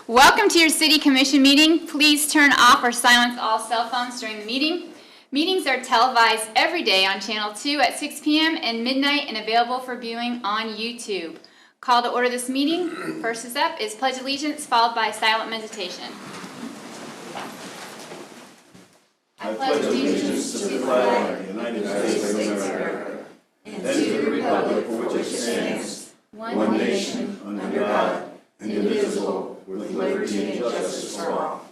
Welcome to your City Commission meeting. Please turn off or silence all cell phones during the meeting. Meetings are televised every day on Channel 2 at 6 p.m. and midnight and available for viewing on YouTube. Call to order this meeting. First is up is Pledge Allegiance, followed by silent meditation. I pledge allegiance to the flag of the United States of America and to the republic for which it stands, one nation, under God, indivisible, with liberty and justice for all.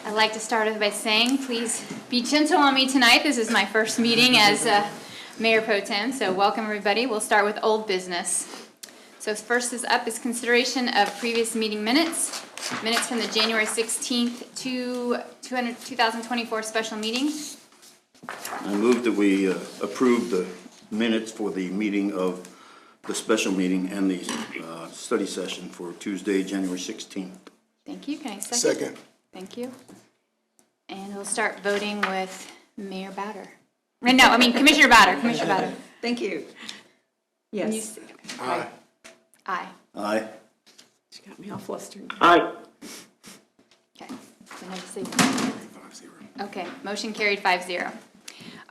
I'd like to start by saying, please be gentle on me tonight. This is my first meeting as Mayor Pro Tem, so welcome everybody. We'll start with old business. So first is up is consideration of previous meeting minutes. Minutes from the January 16th to 2024 special meeting. I move that we approve the minutes for the meeting of the special meeting and the study session for Tuesday, January 16th. Thank you. Can I second? Second. Thank you. And we'll start voting with Mayor Batter. No, I mean Commissioner Batter. Commissioner Batter. Thank you. Yes. Aye. Aye. Aye. She got me all flustered. Aye. Okay. Okay. Motion carried 5-0.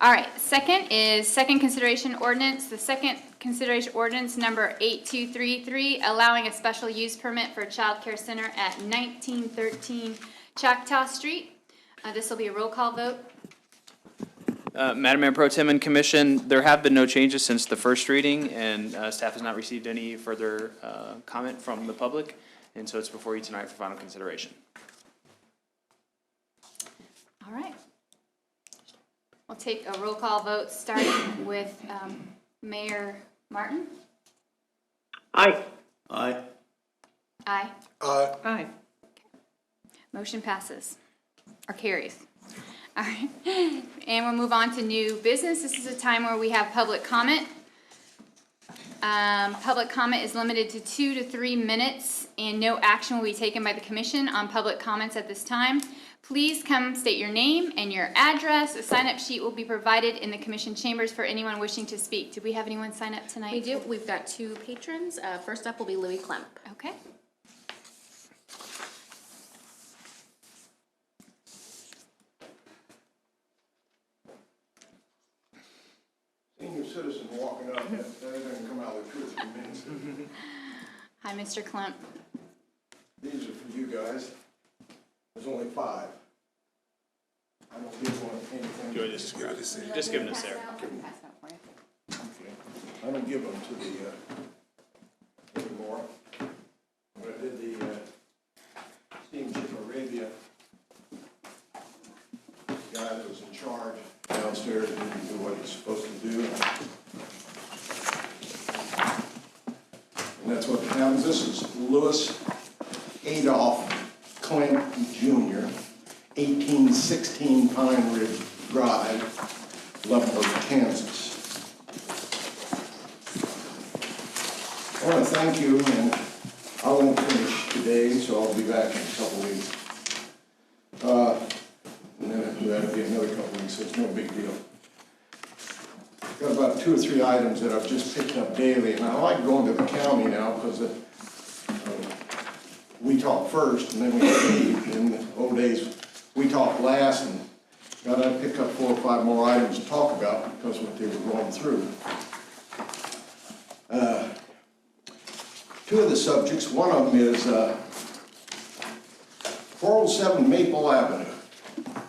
All right. Second consideration ordinance. The second consideration ordinance number 8233, allowing a special use permit for a child care center at 1913 Choctaw Street. This will be a roll call vote. Madam Mayor Pro Tem and Commission, there have been no changes since the first reading, and staff has not received any further comment from the public, and so it's before you tonight for final consideration. All right. We'll take a roll call vote starting with Mayor Martin. Aye. Aye. Aye. Aye. Aye. Motion passes, or carries. All right, and we'll move on to new business. This is a time where we have public comment. Public comment is limited to 2 to 3 minutes, and no action will be taken by the commission on public comments at this time. Please come state your name and your address. A sign-up sheet will be provided in the commission chambers for anyone wishing to speak. Do we have anyone sign up tonight? We do. We've got 2 patrons. First up will be Louis Klemp. Okay. Senior citizen walking up, that doesn't come out with 2 or 3 minutes. Hi, Mr. Klemp. These are for you guys. There's only 5. I don't give one anything. Just give them to Sarah. I don't give them to the anymore. When I did the steamship Arabia, the guy that was in charge downstairs didn't do what he's supposed to do. And that's what happens. This is Louis Adolph Clint Jr., 1816 Pine Ridge Drive, Leavenworth, Kansas. I want to thank you, and I won't finish today, so I'll be back in a couple weeks. And then that'll be another couple weeks, so it's no big deal. Got about 2 or 3 items that I've just picked up daily, and I like going to the county now because we talk first, and then we leave. In the old days, we talk last, and got to pick up 4 or 5 more items to talk about because of what they were going through. 2 of the subjects, one of them is 407 Maple Avenue.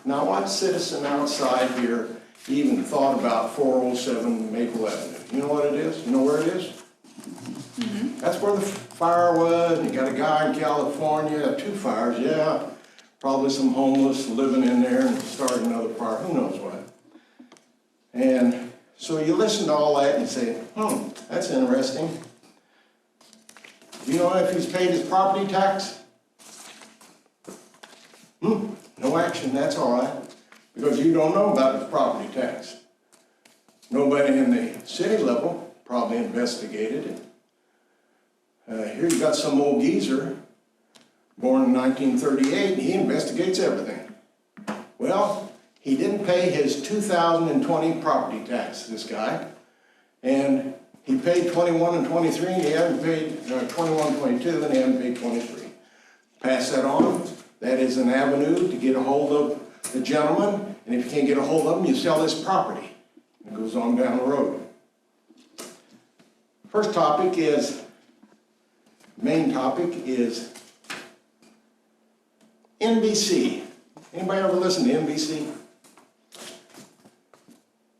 Now, what citizen outside here even thought about 407 Maple Avenue? You know what it is? You know where it is? Mm-hmm. That's where the fire was, and you got a guy in California, 2 fires, yeah. Probably some homeless living in there and started another fire, who knows what. And so you listen to all that and you say, that's interesting. You know if he's paid his property tax? No action, that's all right. Because you don't know about his property tax. Nobody in the city level probably investigated it. Here you got some old geezer, born in 1938, and he investigates everything. Well, he didn't pay his 2020 property tax, this guy, and he paid 21 and 23, and he hadn't paid 21, 22, and he hadn't paid 23. Pass that on. That is an avenue to get a hold of the gentleman, and if you can't get a hold of him, you sell his property. It goes on down the road. First topic is, main topic is NBC. Anybody ever listen to NBC?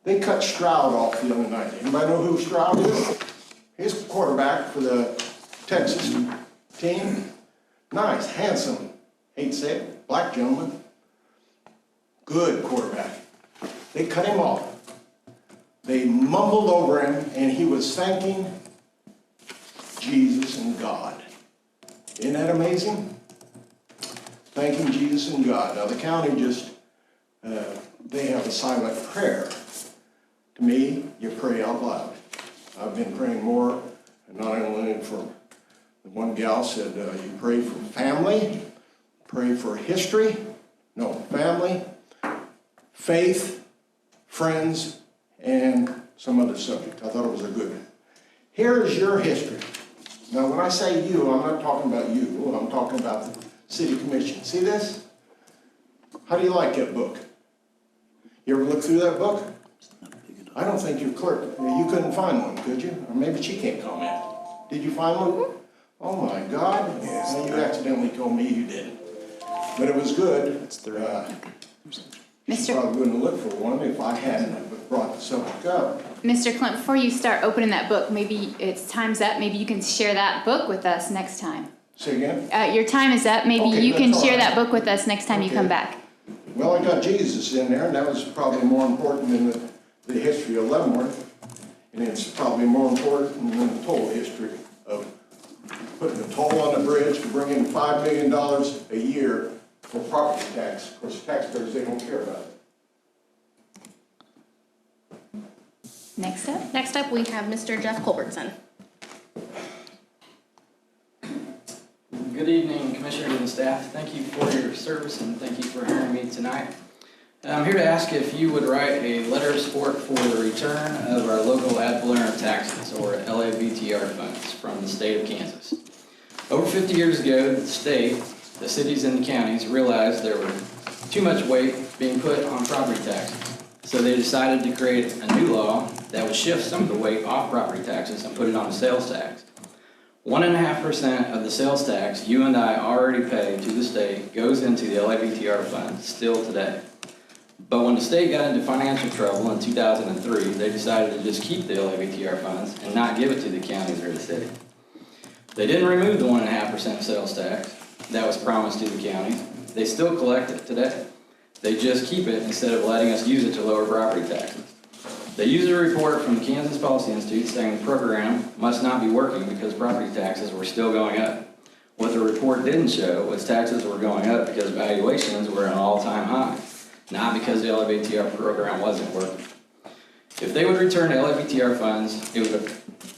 They cut Stroud off the other night. Anybody know who Stroud is? He's quarterback for the Texas team. Nice, handsome, hate to say it, black gentleman. Good quarterback. They cut him off. They mumbled over him, and he was thanking Jesus and God. Isn't that amazing? Thanking Jesus and God. Now the county just, they have a silent prayer. To me, you pray out loud. I've been praying more, and not only for, the one gal said, you pray for family, pray for history, no, family, faith, friends, and some other subject. I thought it was a good one. Here's your history. Now, when I say you, I'm not talking about you. I'm talking about the city commission. See this? How do you like that book? You ever look through that book? I don't think your clerk, you couldn't find one, could you? Or maybe she can't comment. Did you find one? Oh my God. Well, you accidentally told me you didn't. But it was good. Mr. Probably wouldn't have looked for one if I hadn't brought the subject up. Mr. Clint, before you start opening that book, maybe it's time's up. Maybe you can share that book with us next time. Say again? Your time is up. Maybe Okay, you can that's all share right. that book with us next time you Okay. come back. Well, I got Jesus in there, and that was probably more important than the history of Leavenworth. And it's probably more important than the total history of putting a toll on the bridge to bring in $5 million a year for property tax. Of course, taxpayers, they don't care about it. Next up. Next up, we have Mr. Jeff Culbertson. Good evening, Commissioners and staff. Thank you for your service and thank you for hearing me tonight. I'm here to ask if you would write a letter of support for the return of our local ad valorem taxes, or LAVTR funds, from the state of Kansas. Over 50 years ago, the state, the cities and the counties realized there was too much weight being put on property taxes. So they decided to create a new law that would shift some of the weight off property taxes and put it on a sales tax. 1.5% of the sales tax you and I already pay to the state goes into the LAVTR fund still today. But when the state got into financial trouble in 2003, they decided to just keep the LAVTR funds and not give it to the counties or the city. They didn't remove the 1.5% sales tax that was promised to the counties. They still collect it today. They just keep it instead of letting us use it to lower property taxes. They used a report from the Kansas Policy Institute saying the program must not be working because property taxes were still going up. What the report didn't show was taxes were going up because valuations were at an all-time high, not because the LAVTR program wasn't working. If they would return to LAVTR funds, it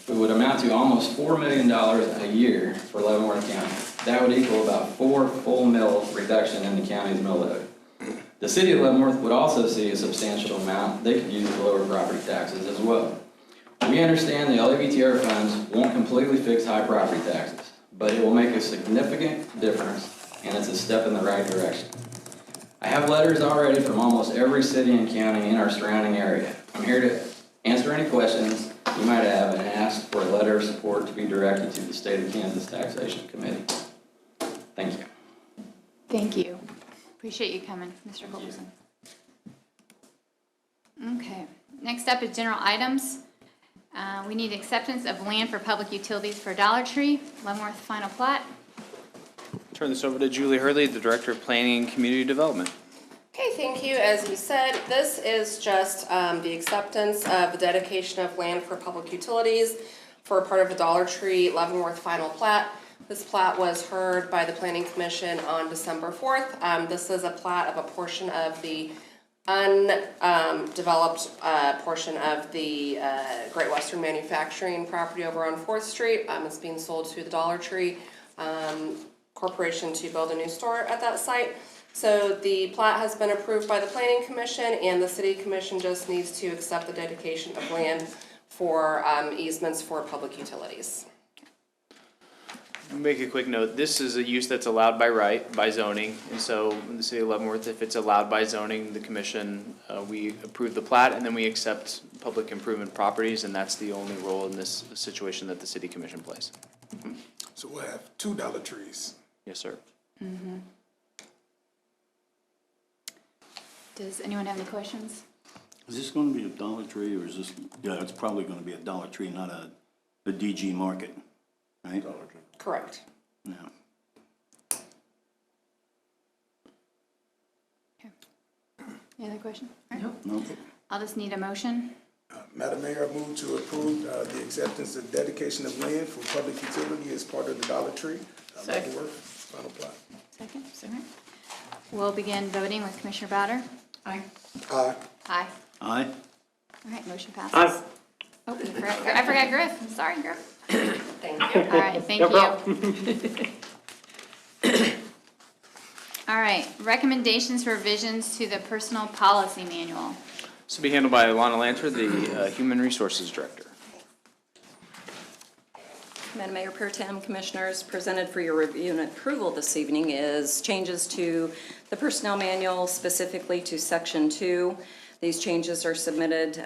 would amount to almost $4 million a year for Leavenworth County. That would equal about 4 full mills reduction in the county's mill levy. The city of Leavenworth would also see a substantial amount they could use to lower property taxes as well. We understand the LAVTR funds won't completely fix high property taxes, but it will make a significant difference, and it's a step in the right direction. I have letters already from almost every city and county in our surrounding area. I'm here to answer any questions you might have and ask for a letter of support to be directed to the State of Kansas Taxation Committee. Thank you. Thank you. Appreciate you coming, Mr. Culbertson. Okay, next up is general items. We need acceptance of land for public utilities for Dollar Tree, Leavenworth final plat. Turn this over to Julie Hurley, the Director of Planning and Community Development. Okay, thank you. As you said, this is just the acceptance of the dedication of land for public utilities for part of the Dollar Tree Leavenworth final plat. This plat was heard by the Planning Commission on December 4th. This is a plat of a portion of the undeveloped portion of the Great Western Manufacturing property over on 4th Street. It's being sold to the Dollar Tree Corporation to build a new store at that site. So the plat has been approved by the Planning Commission, and the City Commission just needs to accept the dedication of land for easements for public utilities. Make a quick note, this is a use that's allowed by right, by zoning, and so in the city of Leavenworth, if it's allowed by zoning, the commission, we approve the plat, and then we accept public improvement properties, and that's the only role in this situation that the city commission plays. So we'll have 2 Dollar Trees. Yes, sir. Does anyone have any questions? Is this gonna be a Dollar Tree, or is this, yeah, it's probably gonna be a Dollar Tree, not a DG Market, right? Dollar Tree. Correct. Yeah. Okay. Any other question? All right. No. I'll just need a motion. Madam Mayor, I move to approve the acceptance of dedication of land for public utility as part of the Dollar Tree. Leavenworth, final plot. Second. All right. We'll begin voting with Commissioner Bowder. Aye. Aye. Aye. Aye. All right, motion passes. Aye. Oh, I forgot Griff. I'm sorry, Griff. Thank you. All right, thank No you. problem. All right, recommendations for revisions to the personnel policy manual. This will be handled by Alana Lanter, the Human Resources Director. Madam Mayor, Pro Tem, Commissioners, presented for your review and approval this evening is changes to the personnel manual, specifically to Section 2. These changes are submitted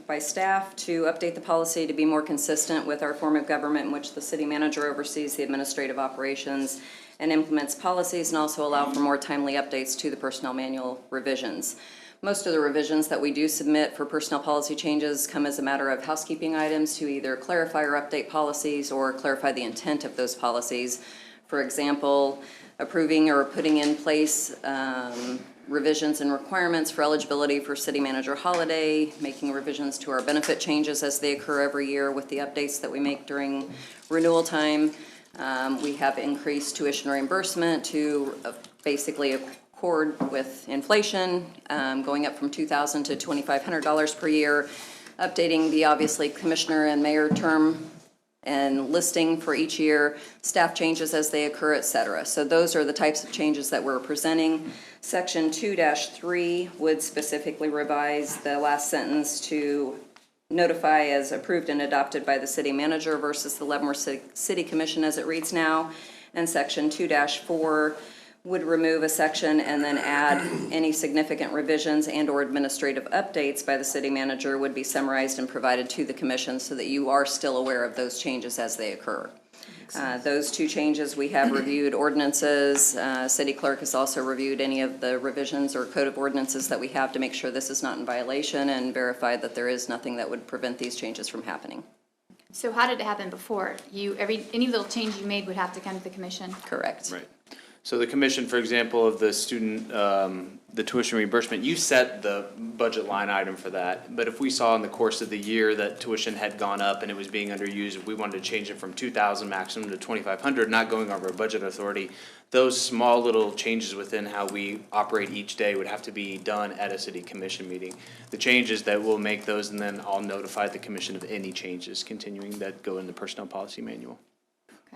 by staff to update the policy to be more consistent with our form of government in which the city manager oversees the administrative operations and implements policies, and also allow for more timely updates to the personnel manual revisions. Most of the revisions that we do submit for personnel policy changes come as a matter of housekeeping items to either clarify or update policies or clarify the intent of those policies. For example, approving or putting in place revisions and requirements for eligibility for city manager holiday, making revisions to our benefit changes as they occur every year with the updates that we make during renewal time. We have increased tuition reimbursement to basically accord with inflation, going up from $2,000 to $2,500 per year, updating the obviously commissioner and mayor term and listing for each year, staff changes as they occur, et cetera. So those are the types of changes that we're presenting. Section 2-3 would specifically revise the last sentence to notify as approved and adopted by the city manager versus the Leavenworth City Commission as it reads now. And Section 2-4 would remove a section and then add any significant revisions and or administrative updates by the city manager would be summarized and provided to the commission so that you are still aware of those changes as they occur. Those 2 changes, we have reviewed ordinances. City clerk has also reviewed any of the revisions or code of ordinances that we have to make sure this is not in violation and verified that there is nothing that would prevent these changes from happening. So how did it happen before? Any little change you made would have to come to the commission? Correct. Right. So the commission, for example, of the student, the tuition reimbursement, you set the budget line item for that. But if we saw in the course of the year that tuition had gone up and it was being underused, if we wanted to change it from 2,000 maximum to 2,500, not going over our budget authority, those small little changes within how we operate each day would have to be done at a city commission meeting. The changes that we'll make those, and then I'll notify the commission of any changes continuing that go in the personnel policy manual.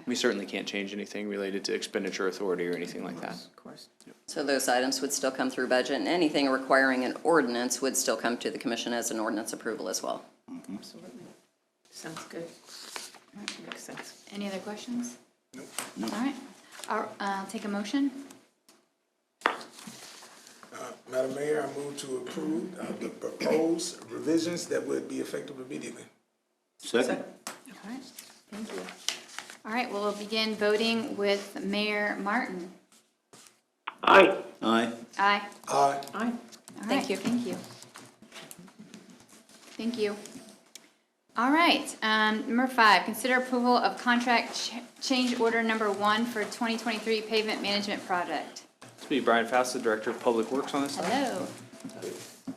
We certainly can't change anything related to expenditure authority or anything like that. Of course. So those items would still come through budget, and anything requiring an ordinance would still come to the commission as an ordinance approval as well. Absolutely. Sounds good. Makes sense. Any other questions? No. All right, I'll take a motion. Madam Mayor, I move to approve the proposed revisions that would be effective immediately. Second. All right, thank you. All right, well, we'll begin voting with Mayor Martin. Aye. Aye. Aye. Aye. Aye. All Thank right, you. Thank you. Thank you. All right, number 5, consider approval of contract change order number 1 for 2023 pavement management project. This will be Brian Faust, the Director of Public Works on this side.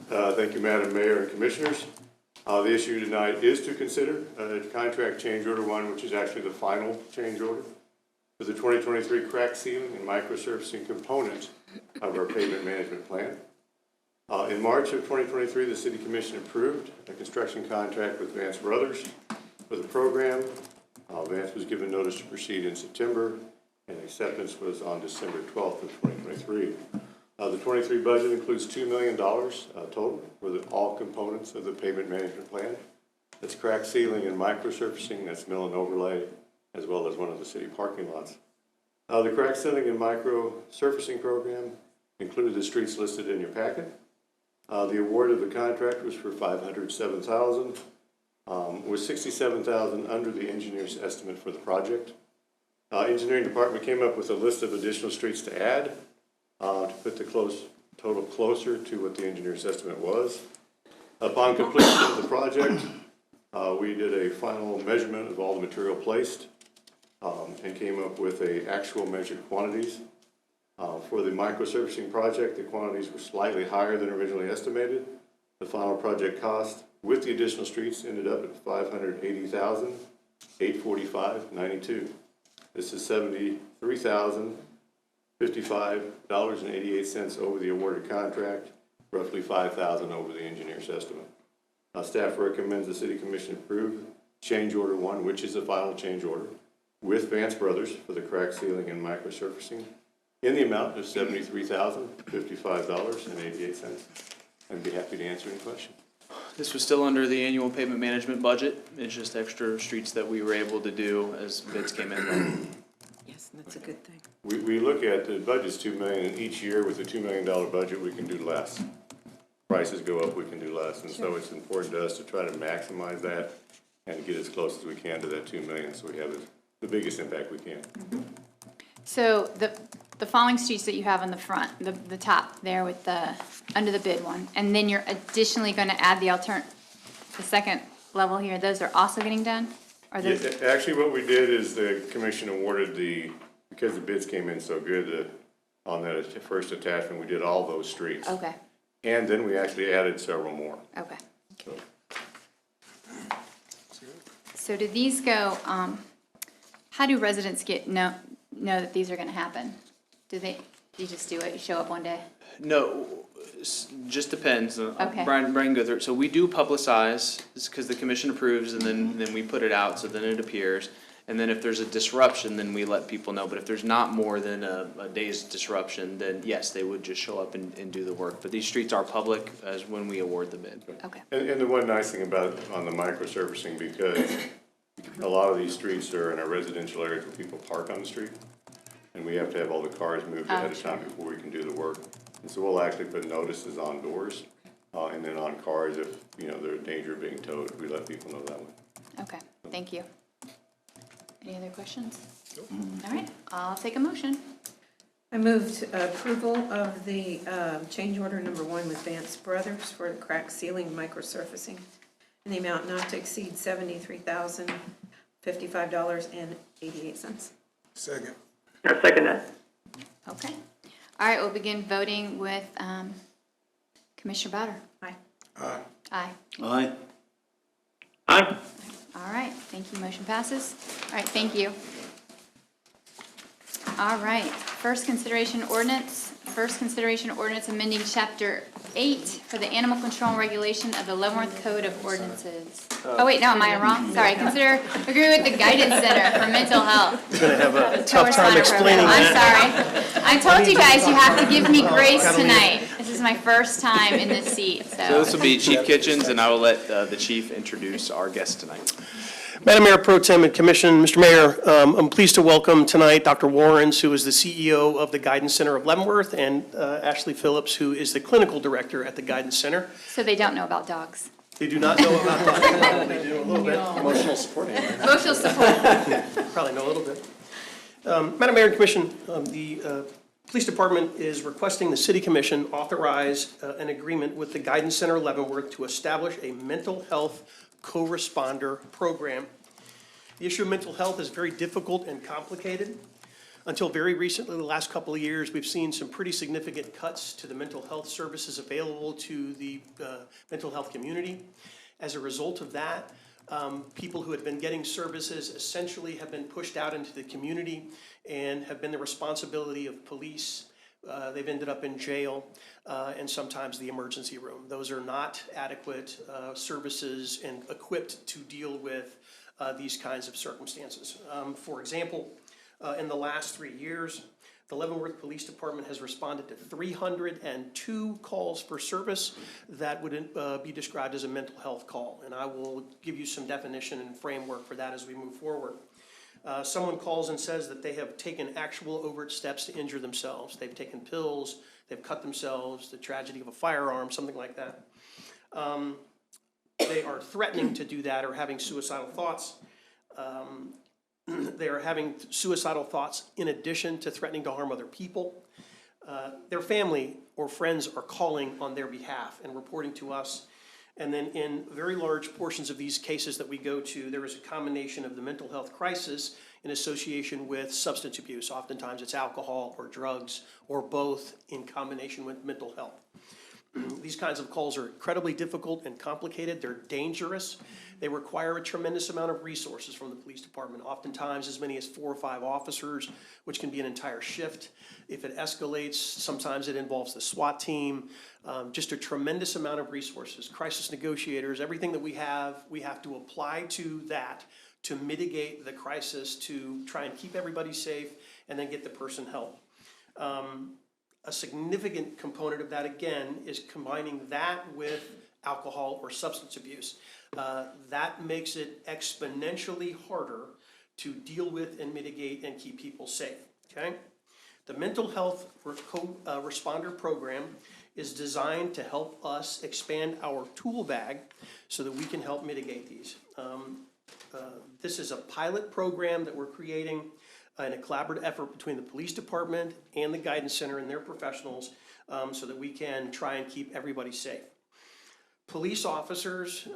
Hello. Thank you, Madam Mayor and Commissioners. The issue tonight is to consider contract change order 1, which is actually the final change order for the 2023 crack sealing and microsurfacing component of our pavement management plan. In March of 2023, the City Commission approved a construction contract with Vance Brothers for the program. Vance was given notice to proceed in September, and acceptance was on December 12th of 2023. The 23 budget includes $2 million total for all components of the pavement management plan. That's crack sealing and microsurfacing, that's mill and overlay, as well as one of the city parking lots. The crack sealing and microsurfacing program included the streets listed in your packet. The award of the contract was for $507,000, with $67,000 under the engineer's estimate for the project. Engineering department came up with a list of additional streets to add to put the total closer to what the engineer's estimate was. Upon completion of the project, we did a final measurement of all the material placed and came up with actual measured quantities. For the microsurfacing project, the quantities were slightly higher than originally estimated. The final project cost with the additional streets ended up at $580,845.92. This is $73,055.88 over the awarded contract, roughly $5,000 over the engineer's estimate. Staff recommends the City Commission approve change order 1, which is the final change order, with Vance Brothers for the crack sealing and microsurfacing in the amount of $73,055.88. I'd be happy to answer any questions. This was still under the annual pavement management budget. It's just extra streets that we were able to do as bids came in. Yes, that's a good thing. We look at the budget's $2 million, and each year with a $2 million budget, we can do less. Prices go up, we can do less, and so it's important to us to try to maximize that and get as close as we can to that $2 million, so we have the biggest impact we can. So the following streets that you have on the front, the top there with the, under the bid one, and then you're additionally going to add the second level here, those are also getting done? Or those? Yeah, actually, what we did is the commission awarded because the bids came in so good on that first attachment, we did all those streets. Okay. And then we actually added several more. Okay. So do these go, how do residents know that these are going to happen? Do you just do it, you show up one day? No, just depends. Okay. Brian can go through it. So we do publicize, because the commission approves, and then we put it out, so then it appears. And then if there's a disruption, then we let people know. But if there's not more than a day's disruption, then yes, they would just show up and do the work. But these streets are public as when we award the bid. Okay. And the one nice thing about on the microsurfacing, because a lot of these streets are in a residential area where people park on the street, and we have to have all the cars moved ahead of time before we can do the work. And so we'll actually put notices on doors, and then on cars if, they're in danger of being towed, we let people know that way. Okay, thank you. Any other questions? Nope. All right, I'll take a motion. I moved approval of the change order number 1 with Vance Brothers for the crack sealing microsurfacing in the amount not to exceed $73,055.88. Second. I second that. Okay. All right, we'll begin voting with Commissioner Bowder. Aye. Aye. Aye. Aye. Aye. All right, thank you, motion passes. All right, thank you. All right, first consideration ordinance amending chapter 8 for the animal control and regulation of the Leavenworth Code of Ordinances. Oh wait, no, am I wrong? Sorry, agree with the Guidance Center for Mental Health. You're gonna have a tough time explaining I'm that. sorry. I told you guys you have to give me grace tonight. This is my first time in this seat, So this will be Chief Kitchens, and I will let the chief introduce our guest tonight. Madam Mayor Pro Tem and Commission, Mr. Mayor, I'm pleased to welcome tonight Dr. Warrens, who is the CEO of the Guidance Center of Leavenworth, and Ashley Phillips, who is the Clinical Director at the Guidance Center. So they don't know about dogs. They do not know about dogs. They do a little bit. Emotional support. Emotional support. Probably know a little bit. Madam Mayor and Commission, the Police Department is requesting the City Commission authorize an agreement with the Guidance Center of Leavenworth to establish a mental health co-responder program. The issue of mental health is very difficult and complicated. Until very recently, the last couple of years, we've seen some pretty significant cuts to the mental health services available to the mental health community. As a result of that, people who had been getting services essentially have been pushed out into the community and have been the responsibility of police, They've ended up in jail and sometimes the emergency room. Those are not adequate services and equipped to deal with these kinds of circumstances. For example, in the last 3 years, the Leavenworth Police Department has responded to 302 calls for service that would be described as a mental health call. And I will give you some definition and framework for that as we move forward. Someone calls and says that they have taken actual overt steps to injure themselves. They've taken pills, they've cut themselves, the tragedy of a firearm, something like that. They are threatening to do that or having suicidal thoughts. They are having suicidal thoughts in addition to threatening to harm other people. Their family or friends are calling on their behalf and reporting to us. And then in very large portions of these cases that we go to, there is a combination of the mental health crisis in association with substance abuse. Oftentimes it's alcohol or drugs or both in combination with mental health. These kinds of calls are incredibly difficult and complicated. They're dangerous. They require a tremendous amount of resources from the police department, oftentimes as many as 4 or 5 officers, which can be an entire shift. If it escalates, sometimes it involves the SWAT team, just a tremendous amount of resources, crisis negotiators, everything that we have to apply to that to mitigate the crisis, to try and keep everybody safe, and then get the person help. A significant component of that, again, is combining that with alcohol or substance abuse. That makes it exponentially harder to deal with and mitigate and keep people safe, okay? The mental health responder program is designed to help us expand our tool bag so that we can help mitigate these. This is a pilot program that we're creating in a collaborative effort between the police department and the guidance center and their professionals so that we can try and keep everybody safe. Police officers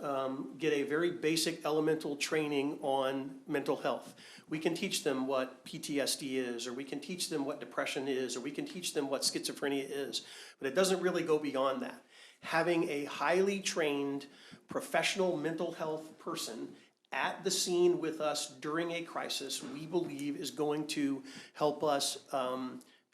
get a very basic elemental training on mental health. We can teach them what PTSD is, or we can teach them what depression is, or we can teach them what schizophrenia is, but it doesn't really go beyond that. Having a highly trained professional mental health person at the scene with us during a crisis, we believe is going to help us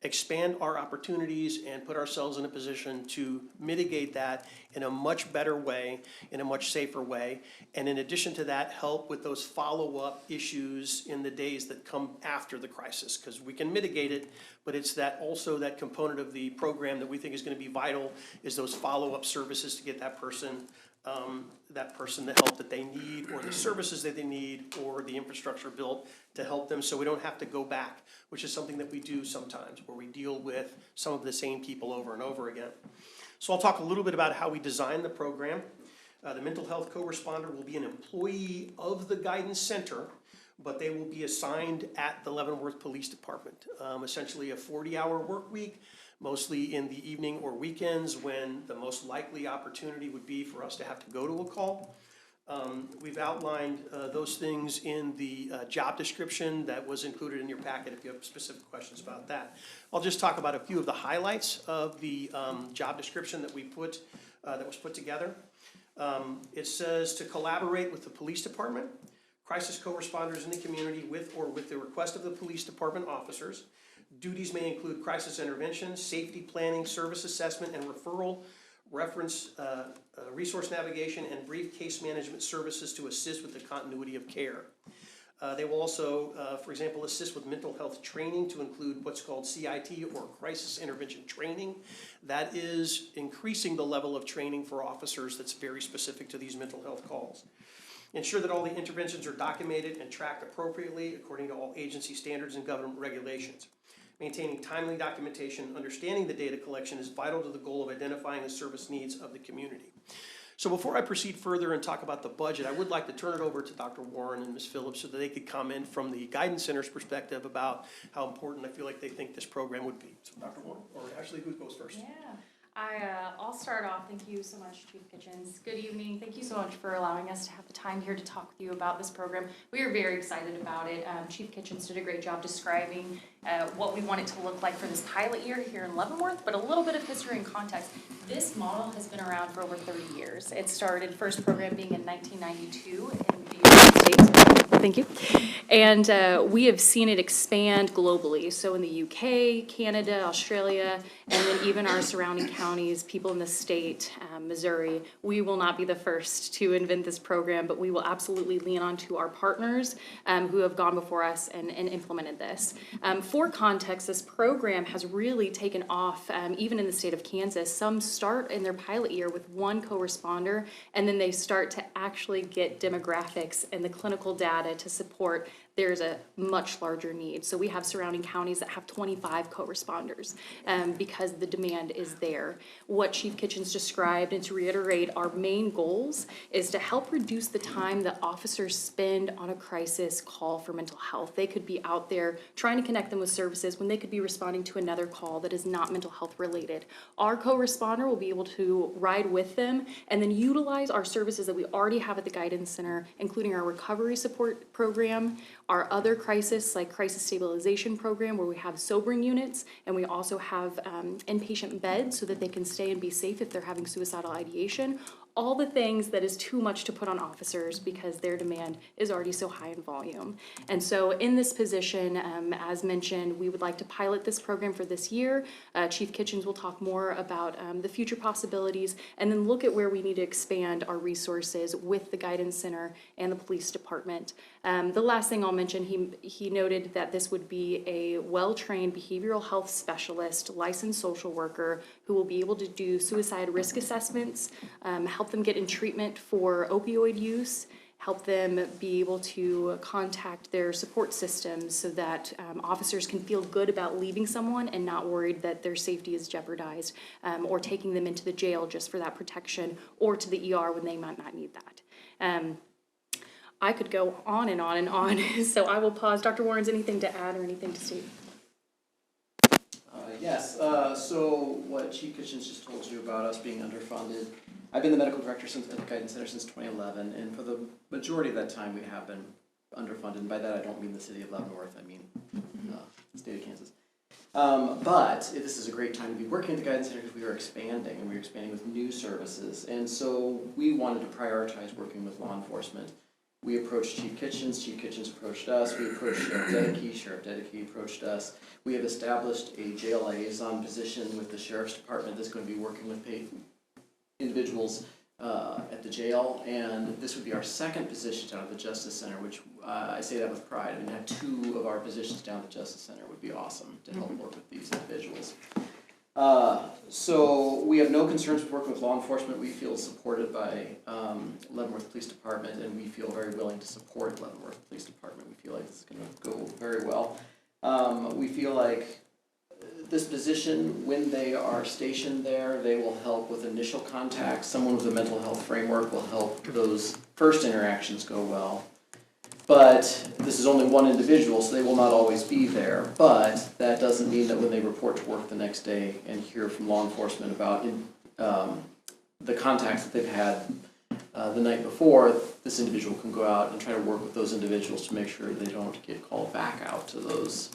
expand our opportunities and put ourselves in a position to mitigate that in a much better way, in a much safer way. And in addition to that, help with those follow-up issues in the days that come after the crisis, because we can mitigate it, but it's that also that component of the program that we think is going to be vital is those follow-up services to get that person the help that they need, or the services that they need, or the infrastructure built to help them so we don't have to go back, which is something that we do sometimes, where we deal with some of the same people over and over again. So I'll talk a little bit about how we design the program. The mental health co-responder will be an employee of the guidance center, but they will be assigned at the Leavenworth Police Department. Essentially a 40-hour work week, mostly in the evening or weekends when the most likely opportunity would be for us to have to go to a call. We've outlined those things in the job description that was included in your packet if you have specific questions about that. I'll just talk about a few of the highlights of the job description that was put together. It says to collaborate with the police department, crisis co-responders in the community with or with the request of the police department officers. Duties may include crisis intervention, safety planning, service assessment and referral, reference resource navigation, and brief case management services to assist with the continuity of care. They will also, for example, assist with mental health training to include what's called CIT or crisis intervention training. That is increasing the level of training for officers that's very specific to these mental health calls. Ensure that all the interventions are documented and tracked appropriately according to all agency standards and government regulations. Maintaining timely documentation, understanding the data collection is vital to the goal of identifying the service needs of the community. So before I proceed further and talk about the budget, I would like to turn it over to Dr. Warren and Ms. Phillips so that they could comment from the Guidance Center's perspective about how important I feel like they think this program would be. So Dr. Warren, or Ashley, who goes first? Yeah. I'll start off. Thank you so much, Chief Kitchens. Good evening. Thank you so much for allowing us to have the time here to talk with you about this program. We are very excited about it. Chief Kitchens did a great job describing what we want it to look like for this pilot year here in Leavenworth, but a little bit of history and context. This model has been around for over 30 years. It started, first program being in 1992 in the United States. Thank you. And we have seen it expand globally. So in the UK, Canada, Australia, and then even our surrounding counties, people in the state, Missouri, we will not be the first to invent this program, but we will absolutely lean on to our partners who have gone before us and implemented this. For context, this program has really taken off, even in the state of Kansas. Some start in their pilot year with one co-responder, and then they start to actually get demographics and the clinical data to support there's a much larger need. So we have surrounding counties that have 25 co-responders because the demand is there. What Chief Kitchens described, and to reiterate, our main goals is to help reduce the time that officers spend on a crisis call for mental health. They could be out there trying to connect them with services when they could be responding to another call that is not mental health related. Our co-responder will be able to ride with them and then utilize our services that we already have at the Guidance Center, including our recovery support program, our other crisis, like crisis stabilization program, where we have sobering units, and we also have inpatient beds so that they can stay and be safe if they're having suicidal ideation. All the things that is too much to put on officers because their demand is already so high in volume. And so in this position, as mentioned, we would like to pilot this program for this year. Chief Kitchens will talk more about the future possibilities and then look at where we need to expand our resources with the Guidance Center and the police department. The last thing I'll mention, he noted that this would be a well-trained behavioral health specialist, licensed social worker who will be able to do suicide risk assessments, help them get in treatment for opioid use, help them be able to contact their support systems so that officers can feel good about leaving someone and not worried that their safety is jeopardized, or taking them into the jail just for that protection, or to the ER when they might not need that. I could go on and on and on, so I will pause. Dr. Warren's anything to add or anything to state? Yes, so what Chief Kitchens just told you about us being underfunded, I've been the medical director at the Guidance Center since 2011, and for the majority of that time we have been underfunded, and by that I don't mean the city of Leavenworth, I mean the state of Kansas. But this is a great time to be working at the Guidance Center because we are expanding, and we are expanding with new services, and so we wanted to prioritize working with law enforcement. We approached Chief Kitchens approached us, we approached Sheriff Dedeke approached us. We have established a jail liaison position with the Sheriff's Department that's going to be working with individuals at the jail, and this would be our second position down at the Justice Center, which I say that with pride. I mean, to have 2 of our positions down at the Justice Center would be awesome to help work with these individuals. So we have no concerns with working with law enforcement. We feel supported by Leavenworth Police Department, and we feel very willing to support Leavenworth Police Department. We feel like this is going to go very well. We feel like this position, when they are stationed there, they will help with initial contacts. Someone with a mental health framework will help those first interactions go well. But this is only one individual, so they will not always be there. But that doesn't mean that when they report to work the next day and hear from law enforcement about the contacts that they've had the night before, this individual can go out and try to work with those individuals to make sure they don't get called back out to those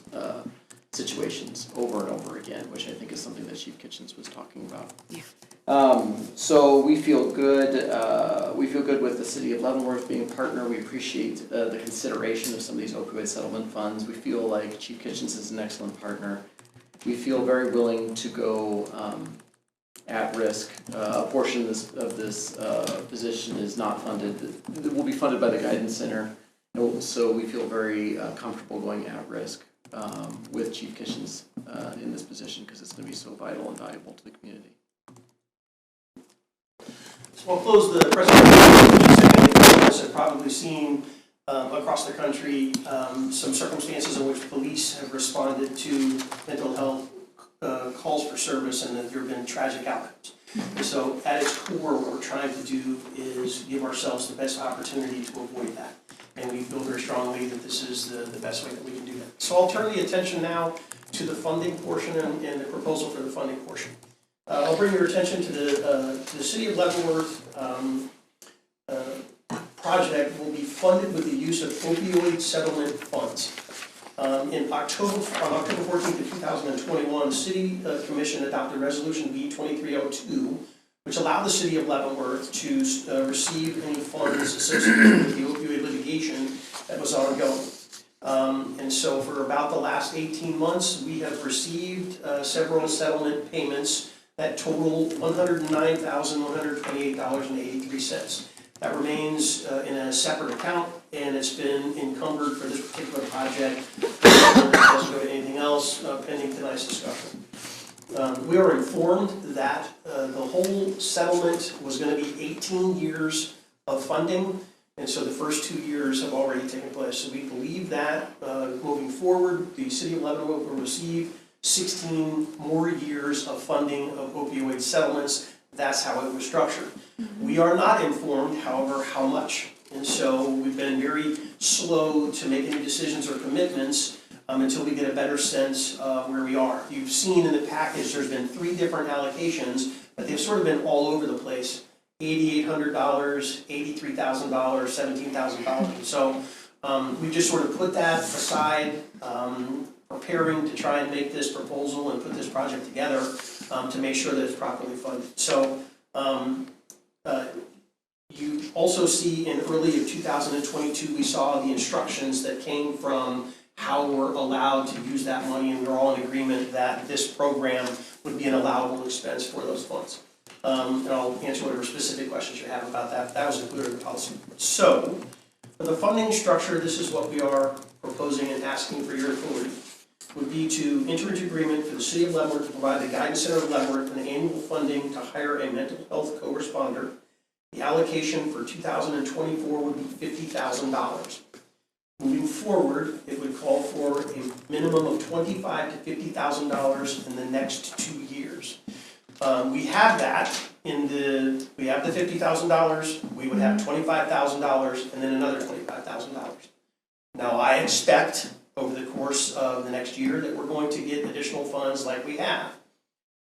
situations over and over again, which I think is something that Chief Kitchens was talking about. Yeah. So we feel good. We feel good with the city of Leavenworth being a partner. We appreciate the consideration of some of these opioid settlement funds. We feel like Chief Kitchens is an excellent partner. We feel very willing to go at risk. A portion of this position is not funded. It will be funded by the Guidance Center. So we feel very comfortable going at risk with Chief Kitchens in this position because it's going to be so vital and valuable to the community. So I'll close the presentation. You guys have probably seen across the country some circumstances in which police have responded to mental health calls for service, and that there have been tragic outcomes. And so at its core, what we're trying to do is give ourselves the best opportunity to avoid that. And we feel very strongly that this is the best way that we can do that. So I'll turn the attention now to the funding portion and the proposal for the funding portion. I'll bring your attention to the City of Leavenworth project will be funded with the use of opioid settlement funds. On October 14th of 2021, City Commission adopted Resolution B 2302, which allowed the City of Leavenworth to receive any funds associated with the opioid litigation that was ongoing. And so for about the last 18 months, we have received several settlement payments that total $109,128.83. That remains in a separate account, and it's been encumbered for this particular project. It doesn't go to anything else pending tonight's discussion. We are informed that the whole settlement was going to be 18 years of funding, and so the first 2 years have already taken place. So we believe that moving forward, the city of Leavenworth will receive 16 more years of funding of opioid settlements. That's how it was structured. We are not informed, however, how much. And so we've been very slow to make any decisions or commitments until we get a better sense of where we are. You've seen in the package, there's been 3 different allocations, but they've sort of been all over the place. $8,800, $83,000, $17,000. So we just sort of put that aside, preparing to try and make this proposal and put this project together to make sure that it's properly funded. So you also see in early of 2022, we saw the instructions that came from how we're allowed to use that money, and we're all in agreement that this program would be an allowable expense for those funds. And I'll answer whatever specific questions you have about that. That was included in the policy. So, for the funding structure, this is what we are proposing and asking for your authority. Would be to enter into agreement for the City of Leavenworth to provide the Guidance Center of Leavenworth an annual funding to hire a mental health co-responder. The allocation for 2024 would be $50,000. Moving forward, it would call for a minimum of $25,000 to $50,000 in the next 2 years. We have that we have the $50,000, we would have $25,000, and then another $25,000. Now, I expect over the course of the next year that we're going to get additional funds like we have.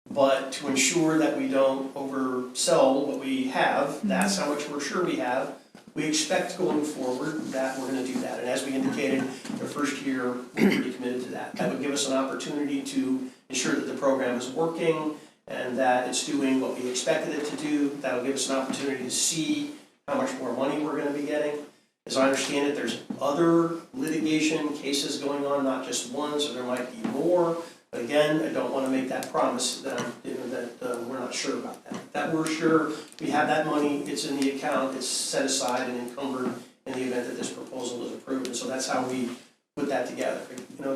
But to ensure that we don't oversell what we have, that's how much we're sure we have. We expect going forward that we're going to do that. And as we indicated, the first year, we're pretty committed to that. That would give us an opportunity to ensure that the program is working and that it's doing what we expected it to do. That'll give us an opportunity to see how much more money we're going to be getting. As I understand it, there's other litigation cases going on, not just one, so there might be more. But again, I don't want to make that promise that we're not sure about that. That we're sure we have that money, it's in the account, it's set aside and encumbered in the event that this proposal is approved. And so that's how we put that together.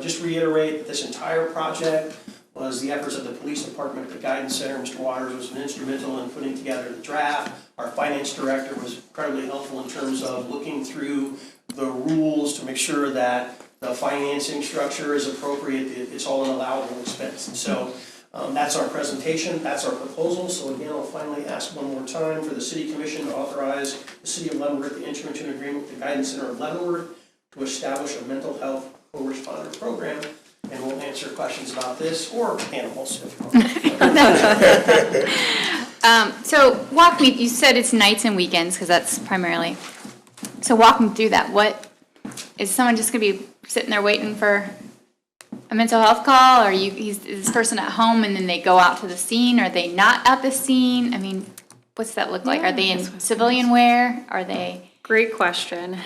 Just reiterate that this entire project was the efforts of the police department, the guidance center. Mr. Waters was instrumental in putting together the draft. Our finance director was incredibly helpful in terms of looking through the rules to make sure that the financing structure is appropriate. It's all an allowable expense. And so that's our presentation, that's our proposal. So again, I'll finally ask one more time for the City Commission to authorize the City of Leavenworth to enter into an agreement with the Guidance Center of Leavenworth to establish a mental health co-responder program. And we'll answer questions about this or animals if you want. So walk me, you said it's nights and weekends because that's primarily, so walk me through that. What, is someone just going to be sitting there waiting for a mental health call, or is this person at home and then they go out to the scene? Are they not at the scene? I mean, what's that look like? Are they in civilian wear? Are they? Great question.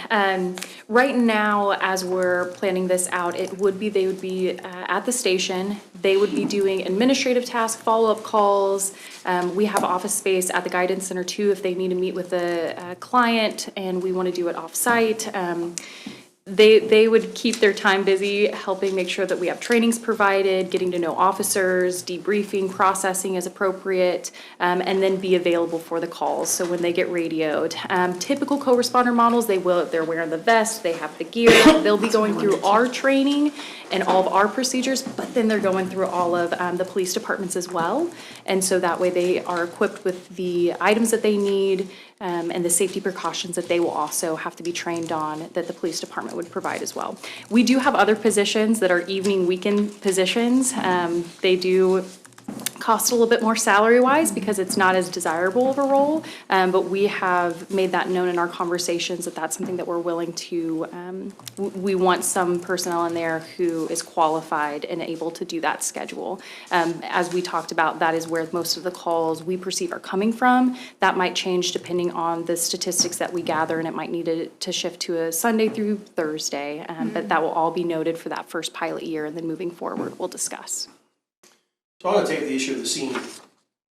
Right now, as we're planning this out, they would be at the station. They would be doing administrative tasks, follow-up calls. We have office space at the Guidance Center too if they need to meet with a client and we want to do it off-site. They would keep their time busy helping make sure that we have trainings provided, getting to know officers, debriefing, processing as appropriate, and then be available for the calls. So when they get radioed, typical co-responder models, they're wearing the vest, they have the gear, they'll be going through our training and all of our procedures, but then they're going through all of the police departments as well. And so that way they are equipped with the items that they need, and the safety precautions that they will also have to be trained on that the police department would provide as well. We do have other positions that are evening, weekend positions. They do cost a little bit more salary-wise because it's not as desirable of a role. But we have made that known in our conversations that that's something that we're willing to, we want some personnel in there who is qualified and able to do that schedule. As we talked about, that is where most of the calls we perceive are coming from. That might change depending on the statistics that we gather, and it might need to shift to a Sunday through Thursday. But that will all be noted for that first pilot year, and then moving forward, we'll discuss. So I'm going to take the issue of the scene.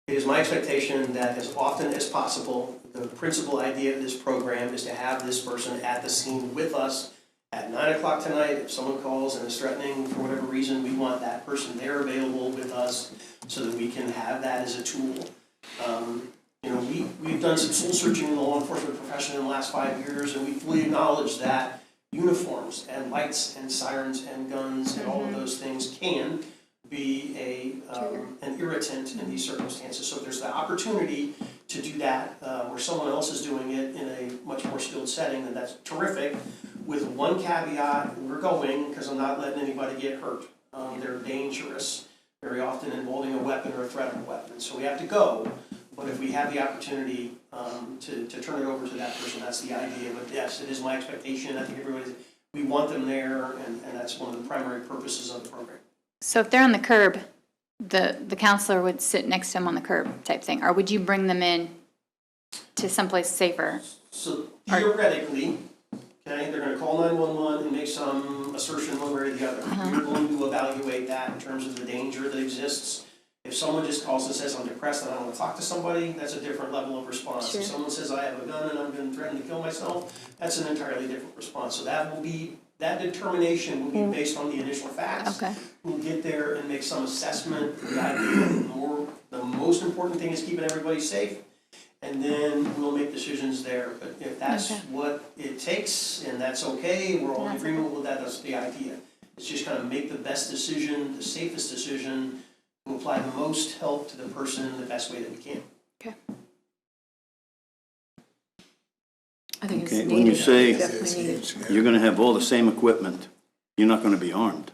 It is my expectation that as often as possible, the principal idea of this program is to have this person at the scene with us at 9 o'clock tonight. If someone calls and is threatening for whatever reason, we want that person there available with us so that we can have that as a tool. We've done some soul searching in the law enforcement profession in the last 5 years, and we fully acknowledge that uniforms and lights and sirens and guns and all of those things can be an irritant in these circumstances. So if there's the opportunity to do that where someone else is doing it in a much more skilled setting, then that's terrific. With one caveat, we're going because I'm not letting anybody get hurt. They're dangerous, very often involving a weapon or a threat of a weapon. So we have to go. But if we have the opportunity to turn it over to that person, that's the idea. But yes, it is my expectation. I think we want them there, and that's one of the primary purposes of the program. So if they're on the curb, the counselor would sit next to them on the curb type thing, or would you bring them in to someplace safer? So theoretically, okay, they're going to call 911 and make some assertion one way or the other. We're going to evaluate that in terms of the danger that exists. If someone just calls and says, I'm depressed and I want to talk to somebody, that's a different level of response. Sure. If someone says, I have a gun and I'm going to threaten to kill myself, that's an entirely different response. So that determination will be based on the initial facts. Okay. We'll get there and make some assessment. The most important thing is keeping everybody safe, and then we'll make decisions there. But if that's what it takes, and that's okay, we're all in agreement with that, that's the idea. It's just kind of make the best decision, the safest decision, to apply the most help to the person in the best way that we can. Okay. I think it's Okay, needed. when you say Definitely needed. you're going to have all the same equipment, you're not going to be armed.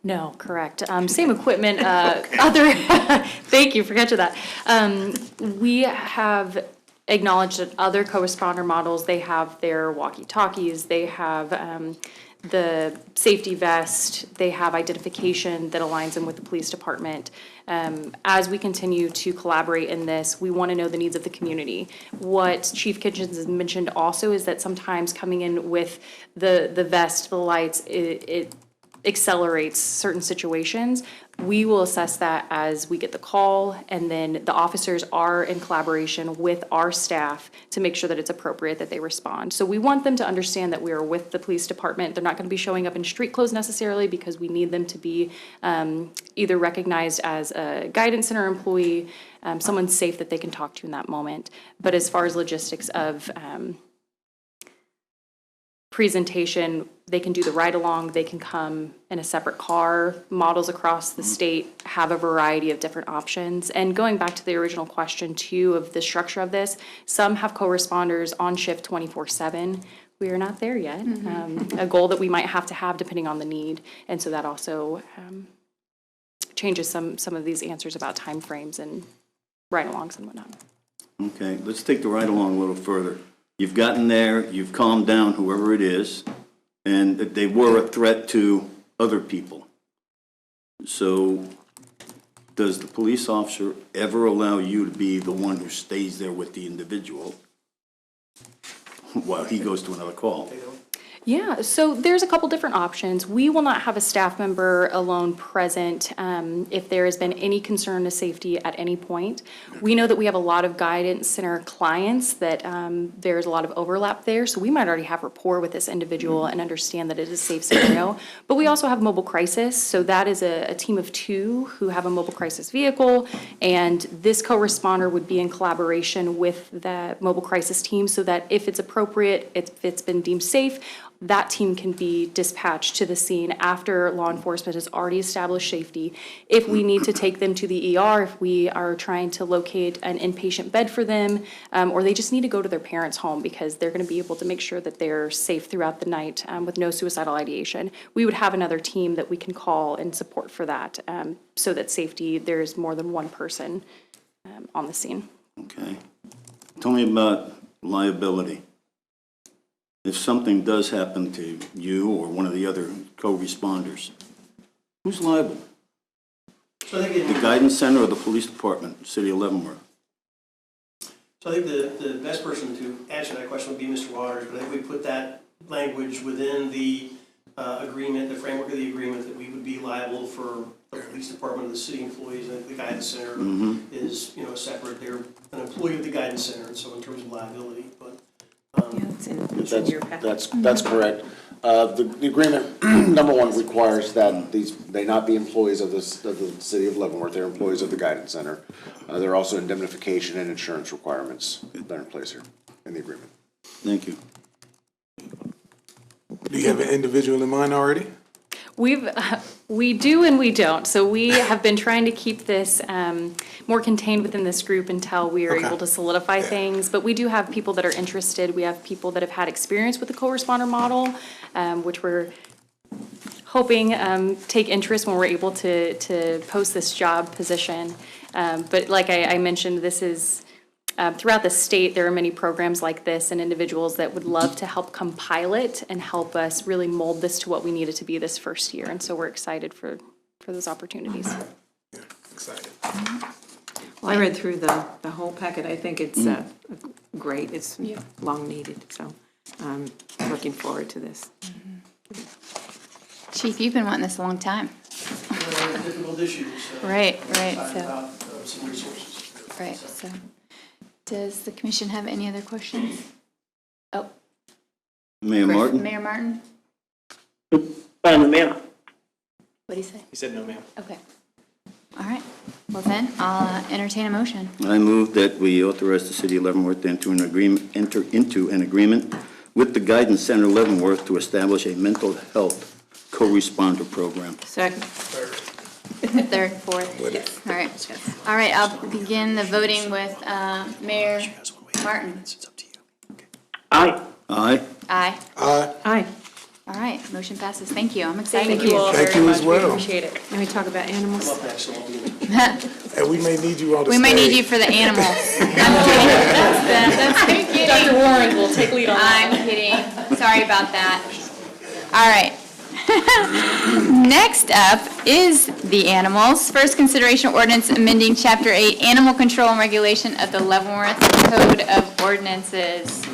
No, correct. Same equipment, other, thank you for catching that. We have acknowledged that other co-responder models, they have their walkie-talkies, they have the safety vest, they have identification that aligns them with the police department. As we continue to collaborate in this, we want to know the needs of the community. What Chief Kitchens has mentioned also is that sometimes coming in with the vest, the lights, it accelerates certain situations. We will assess that as we get the call, and then the officers are in collaboration with our staff to make sure that it's appropriate that they respond. So we want them to understand that we are with the police department. They're not going to be showing up in street clothes necessarily because we need them to be either recognized as a guidance center employee, someone safe that they can talk to in that moment. But as far as logistics of presentation, they can do the ride-along, they can come in a separate car. Models across the state have a variety of different options. And going back to the original question too of the structure of this, some have co-responders on shift 24/7. We are not there yet. A goal that we might have to have depending on the need. And so that also changes some of these answers about timeframes and ride-alongs and whatnot. Okay, let's take the ride along a little further. You've gotten there, you've calmed down whoever it is, and they were a threat to other people. So does the police officer ever allow you to be the one who stays there with the individual while he goes to another call? Yeah, so there's a couple different options. We will not have a staff member alone present if there has been any concern to safety at any point. We know that we have a lot of guidance center clients that there's a lot of overlap there, so we might already have rapport with this individual and understand that it is a safe scenario. But we also have mobile crisis, so that is a team of 2 who have a mobile crisis vehicle, and this co-responder would be in collaboration with the mobile crisis team so that if it's appropriate, if it's been deemed safe, that team can be dispatched to the scene after law enforcement has already established safety. If we need to take them to the ER, if we are trying to locate an inpatient bed for them, or they just need to go to their parents' home because they're going to be able to make sure that they're safe throughout the night with no suicidal ideation, we would have another team that we can call and support for that, so that safety, there's more than one person on the scene. Okay. Tell me about liability. If something does happen to you or one of the other co-responders, who's liable? So I think The guidance center or the police department, city of Leavenworth? So I think the best person to answer that question would be Mr. Waters, but I think we put that language within the agreement, the framework of the agreement, that we would be liable for the police department and the city employees. And the guidance center is, separate. They're an employee of the guidance center, and so in terms of liability, but. It's in your packet. That's correct. The agreement, number one, requires that they not be employees of the city of Leavenworth, they're employees of the guidance center. There are also indemnification and insurance requirements that are in place here in the agreement. Thank you. Do you have an individual in mind already? We do and we don't. So we have been trying to keep this more contained within this group until we are able to solidify things. But we do have people that are interested. We have people that have had experience with the co-responder model, which we're hoping take interest when we're able to post this job position. But like I mentioned, this is throughout the state, there are many programs like this and individuals that would love to help compile it and help us really mold this to what we need it to be this first year. And so we're excited for those opportunities. Yeah, excited. Well, I read through the whole packet. I think it's great. It's long needed, so I'm looking forward to this. Chief, you've been wanting this a long time. Difficult issues. Right, Talking so, about some resources. right, so. Does the commission have any other questions? Oh. Mayor Martin? Mayor Martin? Ma'am. What do you say? He said no, ma'am. Okay. All right. Well then, I'll entertain a motion. I move that we authorize the city of Leavenworth to enter into an agreement with the Guidance Center Leavenworth to establish a mental health co-responder program. Second. Third, fourth. All right. All right, I'll begin the voting with Mayor Martin. Aye. Aye? Aye. Aye. All right, motion passes. Thank you. I'm excited. Thank you all Thank very you much. as We well. appreciate it. And we talk about animals. Come up next, so I'll be in. And we may need you on the We stage. might need you for the animals. I'm kidding. Dr. Warren will take lead on that. I'm kidding. Sorry about that. All right. Next up is the animals. First consideration ordinance amending Chapter 8, Animal Control and Regulation of the Leavenworth Code of Ordinances.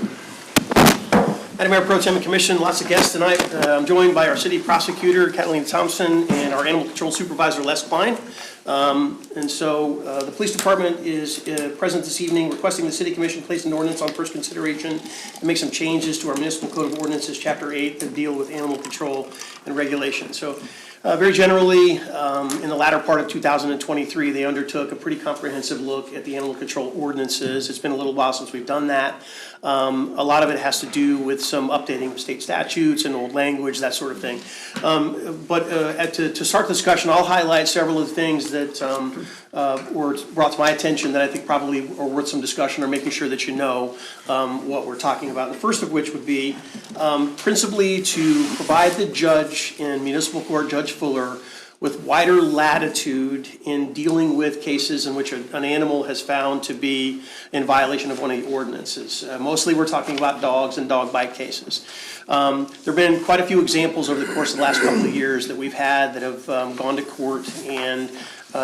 Madam Mayor Pro Tem and Commission, lots of guests tonight. I'm joined by our city prosecutor, Kathleen Thompson, and our animal control supervisor, Les Klein. And so the police department is present this evening requesting the city commission place an ordinance on first consideration to make some changes to our municipal code of ordinances, Chapter 8, that deal with animal control and regulation. So very generally, in the latter part of 2023, they undertook a pretty comprehensive look at the animal control ordinances. It's been a little while since we've done that. A lot of it has to do with some updating of state statutes and old language, that sort of thing. But to start the discussion, I'll highlight several of the things that were brought to my attention that I think probably are worth some discussion or making sure that you know what we're talking about. The first of which would be principally to provide the judge in municipal court, Judge Fuller, with wider latitude in dealing with cases in which an animal has found to be in violation of one of the ordinances. Mostly we're talking about dogs and dog bite cases. There have been quite a few examples over the course of the last couple of years that we've had that have gone to court, and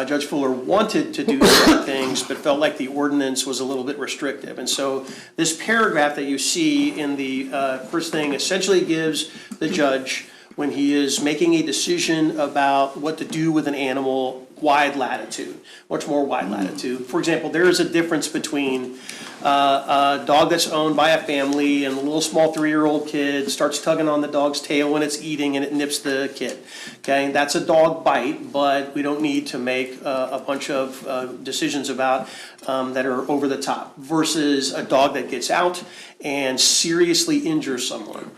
Judge Fuller wanted to do certain things but felt like the ordinance was a little bit restrictive. And so this paragraph that you see in the first thing essentially gives the judge, when he is making a decision about what to do with an animal wide latitude, much more wide latitude. For example, there is a difference between a dog that's owned by a family and a little small 3-year-old kid starts tugging on the dog's tail when it's eating and it nips the kid. Okay, that's a dog bite, but we don't need to make a bunch of decisions about that are over the top versus a dog that gets out and seriously injures someone.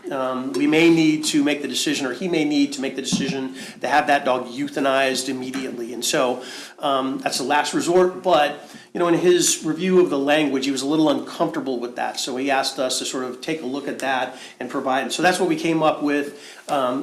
We may need to make the decision, or he may need to make the decision to have that dog euthanized immediately. And so that's the last resort, but you know, in his review of the language, he was a little uncomfortable with that. So he asked us to sort of take a look at that and provide. So that's what we came up with,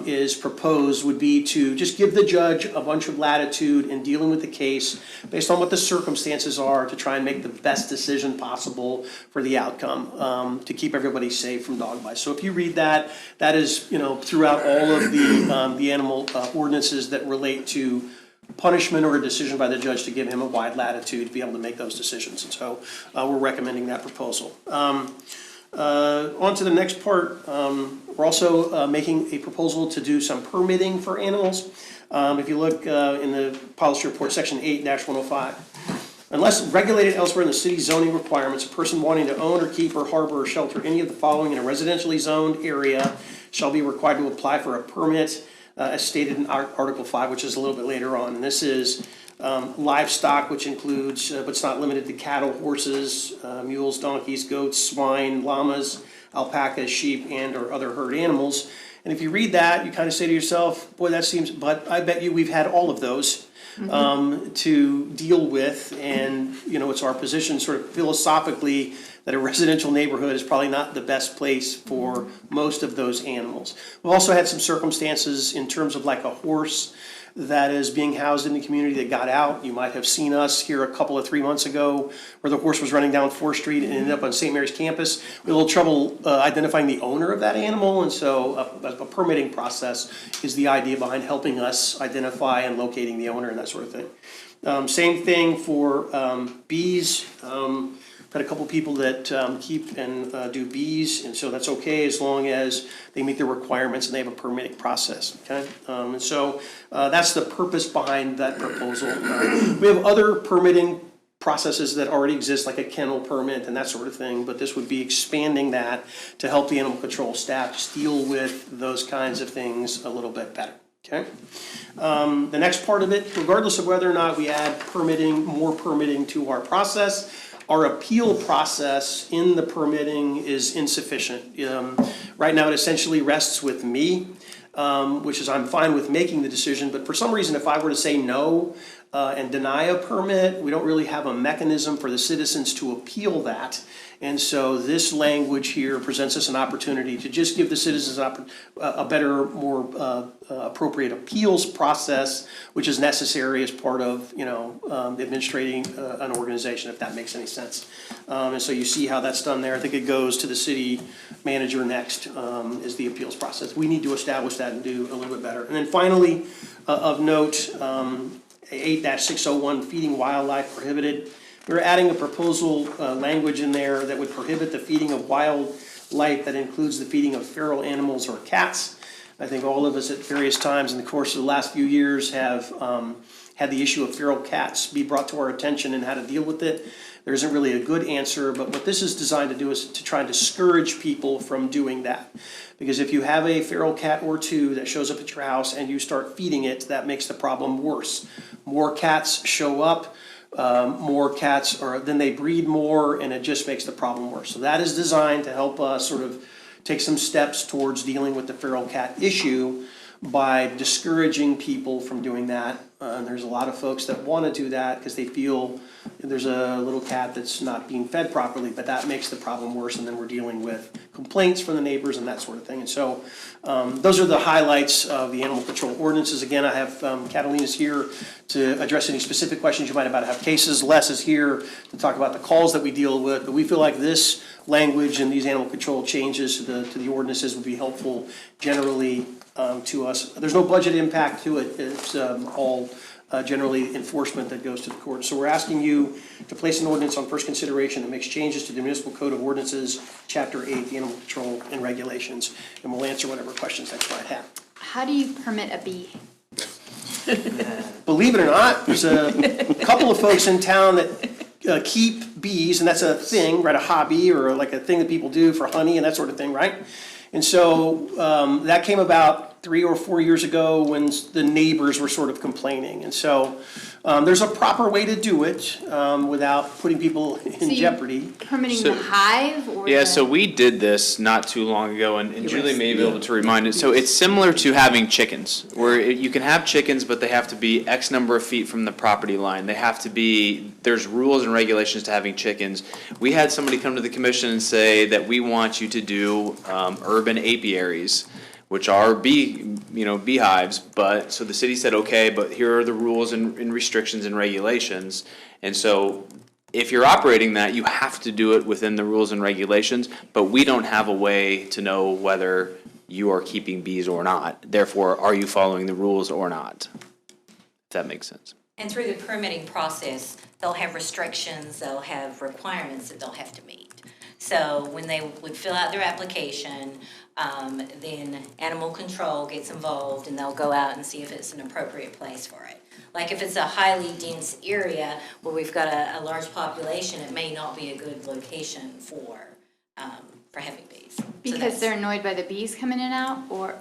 is proposed would be to just give the judge a bunch of latitude in dealing with the case based on what the circumstances are to try and make the best decision possible for the outcome, to keep everybody safe from dog bites. So if you read that, that is, you know, throughout all of the animal ordinances that relate to punishment or a decision by the judge to give him a wide latitude to be able to make those decisions. And so we're recommending that proposal. On to the next part, we're also making a proposal to do some permitting for animals. If you look in the policy report, section 8-105. Unless regulated elsewhere in the city's zoning requirements, a person wanting to own or keep or harbor or shelter any of the following in a residentially zoned area shall be required to apply for a permit as stated in Article 5, which is a little bit later on. And this is livestock, which includes, but it's not limited to cattle, horses, mules, donkeys, goats, swine, llamas, alpacas, sheep, and or other herd animals. And if you read that, you kind of say to yourself, boy, that seems, but I bet you we've had all of those to deal with. And, you know, it's our position sort of philosophically that a residential neighborhood is probably not the best place for most of those animals. We've also had some circumstances in terms of like a horse that is being housed in the community that got out. You might have seen us here a couple of 3 months ago where the horse was running down 4th Street and ended up on St. Mary's campus. We had a little trouble identifying the owner of that animal, and so a permitting process is the idea behind helping us identify and locating the owner and that sort of thing. Same thing for bees. Had a couple people that keep and do bees, and so that's okay as long as they meet their requirements and they have a permitting process, okay? And so that's the purpose behind that proposal. We have other permitting processes that already exist, like a kennel permit and that sort of thing, but this would be expanding that to help the animal control staff just deal with those kinds of things a little bit better, okay? The next part of it, regardless of whether or not we add permitting, more permitting to our process, our appeal process in the permitting is insufficient. Right now, it essentially rests with me, which is I'm fine with making the decision, but for some reason, if I were to say no and deny a permit, we don't really have a mechanism for the citizens to appeal that. And so this language here presents us an opportunity to just give the citizens a better, more appropriate appeals process, which is necessary as part of, you know, administrating an organization, if that makes any sense. And so you see how that's done there. I think it goes to the city manager next, is the appeals process. We need to establish that and do a little bit better. And then finally, of note, 8-601, feeding wildlife prohibited. We're adding a proposal language in there that would prohibit the feeding of wildlife that includes the feeding of feral animals or cats. I think all of us at various times in the course of the last few years have had the issue of feral cats be brought to our attention and how to deal with it. There isn't really a good answer, but what this is designed to do is to try and discourage people from doing that. Because if you have a feral cat or two that shows up at your house and you start feeding it, that makes the problem worse. More cats show up. More cats, or then they breed more, and it just makes the problem worse. So that is designed to help us sort of take some steps towards dealing with the feral cat issue by discouraging people from doing that. And there's a lot of folks that want to do that because they feel there's a little cat that's not being fed properly, but that makes the problem worse, and then we're dealing with complaints from the neighbors and that sort of thing. And so those are the highlights of the animal control ordinances. Again, I have Catalina's here to address any specific questions you might have cases. Les is here to talk about the calls that we deal with, but we feel like this language and these animal control changes to the ordinances would be helpful generally to us. There's no budget impact to it. It's all generally enforcement that goes to the court. So we're asking you to place an ordinance on first consideration that makes changes to the Municipal Code of Ordinances, Chapter 8, the Animal Control and Regulations, and we'll answer whatever questions that you might have. How do you permit a bee? Believe it or not, there's a couple of folks in town that keep bees, and that's a thing, right, a hobby, or like a thing that people do for honey and that sort of thing, right? And so that came about 3 or 4 years ago when the neighbors were sort of complaining. And so there's a proper way to do it without putting people in jeopardy. Permitting the hive or Yeah, the- so we did this not too long ago, and Julie may be able to remind us. So it's similar to having chickens, where you can have chickens, but they have to be X number of feet from the property line. They have to be, there's rules and regulations to having chickens. We had somebody come to the commission and say that we want you to do urban apiaries, which are beehives, but, so the city said, okay, but here are the rules and restrictions and regulations. And so if you're operating that, you have to do it within the rules and regulations, but we don't have a way to know whether you are keeping bees or not. Therefore, are you following the rules or not? If that makes sense. And through the permitting process, they'll have restrictions, they'll have requirements that they'll have to meet. So when they would fill out their application, then animal control gets involved and they'll go out and see if it's an appropriate place for it. Like if it's a highly dense area where we've got a large population, it may not be a good location for having bees. Because they're annoyed by the bees coming in and out, or?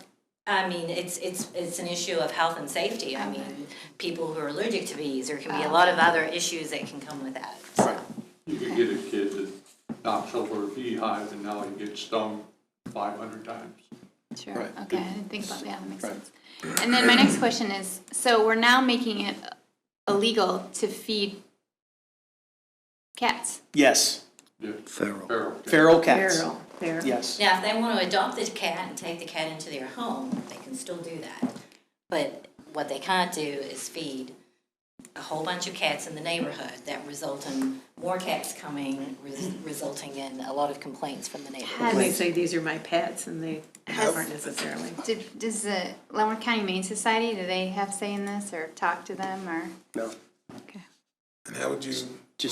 I mean, it's an issue of health and safety. I mean, people who are allergic to bees, there can be a lot of other issues that can come with that. So. You could get a kid that knocks over a beehive and now he gets stung 500 times. Sure, okay, I didn't think about that, makes sense. And then my next question is, so we're now making it illegal to feed cats? Yes. Yeah. Feral cats. Feral. Yes. Now, if they want to adopt this cat and take the cat into their home, they can still do that. But what they can't do is feed a whole bunch of cats in the neighborhood. That result in more cats coming, resulting in a lot of complaints from the neighborhood. And they say, these are my pets, and they aren't necessarily. Does the Leavenworth County Humane Society, do they have say in this, or talk to them, or? No. Okay. And how would you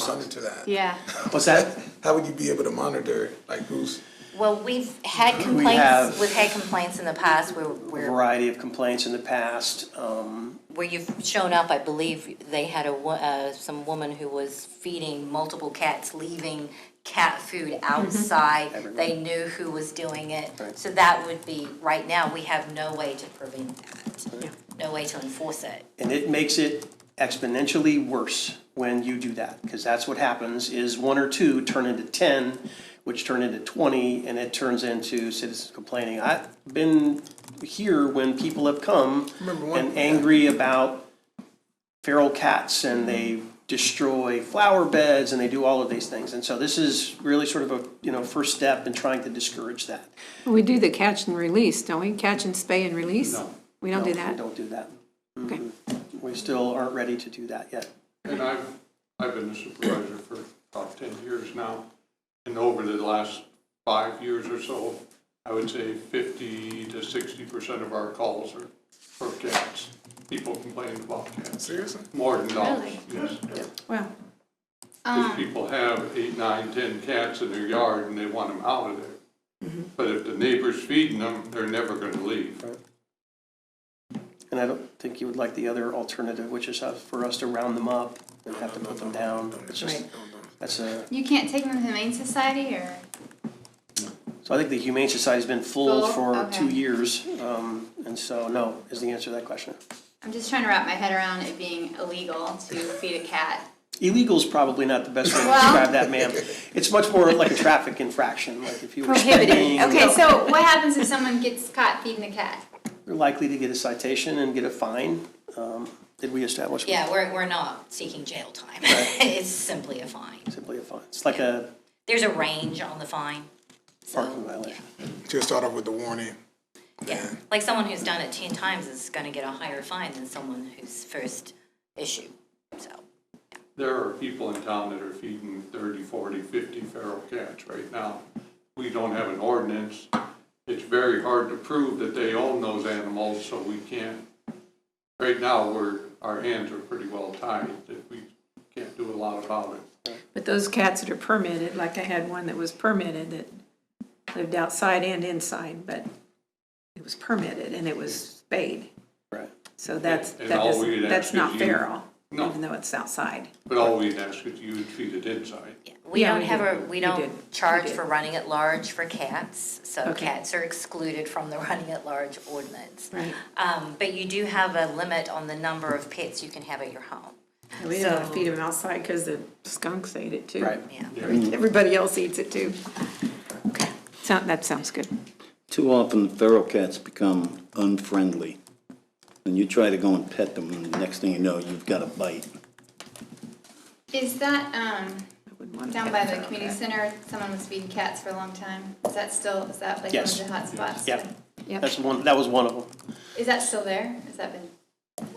monitor that? Yeah. What's that? How would you be able to monitor, like who's? Well, we've had complaints in the past A variety of complaints in the past. where you've shown up. I believe they had some woman who was feeding multiple cats, leaving cat food outside. They knew who was doing it. So that would be, right now, we have no way to prevent that. No way to enforce it. And it makes it exponentially worse when you do that, because that's what happens, is 1 or 2 turn into 10, which turn into 20, and it turns into citizens complaining. I've been here when people have come and angry about feral cats, and they destroy flower beds, and they do all of these things. And so this is really sort of a first step in trying to discourage that. We do the catch and release, don't we? Catch and spay and release? No. We don't do We that? don't do that. Okay. We still aren't ready to do that yet. And I've been a supervisor for about 10 years now. And over the last 5 years or so, I would say 50 to 60% of our calls are for cats. People complaining about cats. Seriously? More than dogs, yes. Wow. Because people have 8, 9, 10 cats in their yard and they want them out of there. But if the neighbor's feeding them, they're never gonna leave. And I don't think you would like the other alternative, which is for us to round them up and have to put them down. It's just, that's a. You can't take them to the Humane Society, or? So I think the Humane Society's been full for Okay. 2 years, and so no is the answer to that question. I'm just trying to wrap my head around it being illegal to feed a cat. Illegal is probably not the best way to Well- describe that, ma'am. It's much more like a traffic infraction, like if you were Prohibited. speeding. Okay, so what happens if someone gets caught feeding a cat? You're likely to get a citation and get a fine. Did we establish? Yeah, we're not seeking jail time. It's simply a fine. Simply a fine. It's like a There's a range on the fine. parking violation. Just start off with the warning. Yeah, like someone who's done it 10 times is gonna get a higher fine than someone who's first issue, so. There are people in town that are feeding 30, 40, 50 feral cats right now. We don't have an ordinance. It's very hard to prove that they own those animals, so we can't. Right now, our hands are pretty well tied, that we can't do a lot about it. But those cats that are permitted, like I had one that was permitted that lived outside and inside, but it was permitted and it was spayed. Right. So that's, And that all is, we'd that's ask not is you- feral, No. even though it's outside. But all we'd ask is you would feed it inside. We Yeah, don't we have did. a, we We don't did. charge We did. for running at large for cats, so Okay. cats are excluded from the running at large ordinance. Right. But you do have a limit on the number of pets you can have at your home. And we don't So- feed them outside because the skunks ate it too. Right. Yeah. Everybody else eats it too. Okay, that sounds good. Too often feral cats become unfriendly. And you try to go and pet them, and the next thing you know, you've got a bite. Is that, wouldn't want to down pet by a the feral community cat. center, someone was feeding cats for a long time? Is that like one Yes. of the hot spots? Yep. Yep. That was one of them. Is that still there? Has that been?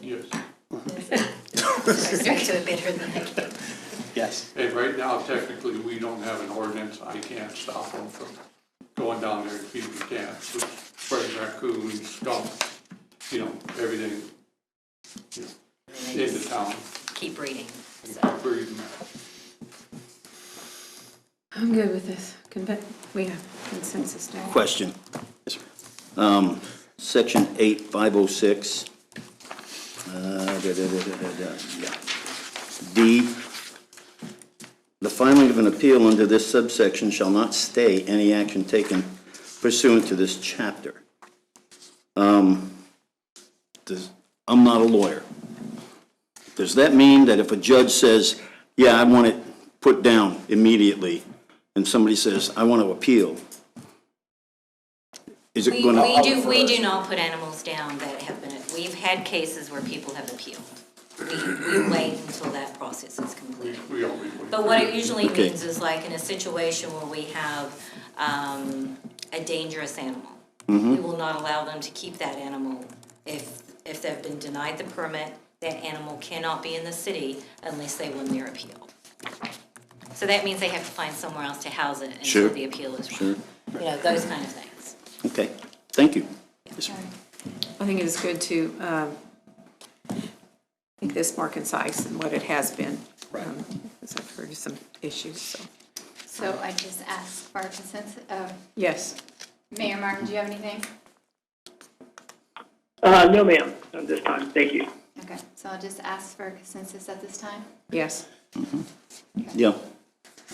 Yes. Straight to it better than I can. Yes. And right now, technically, we don't have an ordinance. I can't stop them from going down there and feeding cats, which spread raccoons, skunks, everything, into town. Keep reading. And breeding. I'm good with this. We have consensus now. Question. Section 8506. Yeah. D, the filing of an appeal under this subsection shall not stay any action taken pursuant to this chapter. I'm not a lawyer. Does that mean that if a judge says, yeah, I want it put down immediately, and somebody says, I want to appeal, is it going to? We do not put animals down that have been, we've had cases where people have appealed. We wait until that process is completed. We always wait. But what it usually Okay. means is like in a situation where we have a dangerous animal, we will not allow them to keep that animal if they've been denied the permit. That animal cannot be in the city unless they win their appeal. So that means they have to find somewhere else to house it Sure. until the appeal is Sure. run. Those kind of things. Okay, thank you. I think it is good to make this more concise than what it has been. Because I've heard some issues, so. So I just asked for consensus. Yes. Mayor Martin, do you have anything? No, ma'am, at this time. Thank you. Okay, so I'll just ask for consensus at this time. Yes. Yeah. All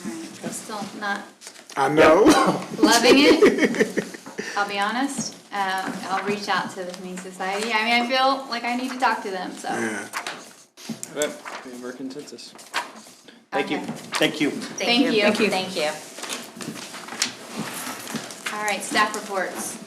right, I'm still not I know. loving it. I'll be honest. I'll reach out to the Humane Society. I mean, I feel like I need to talk to them, so. Okay, we have our consensus. Thank you. Okay. Thank you. Thank you. Thank you. All right, staff reports.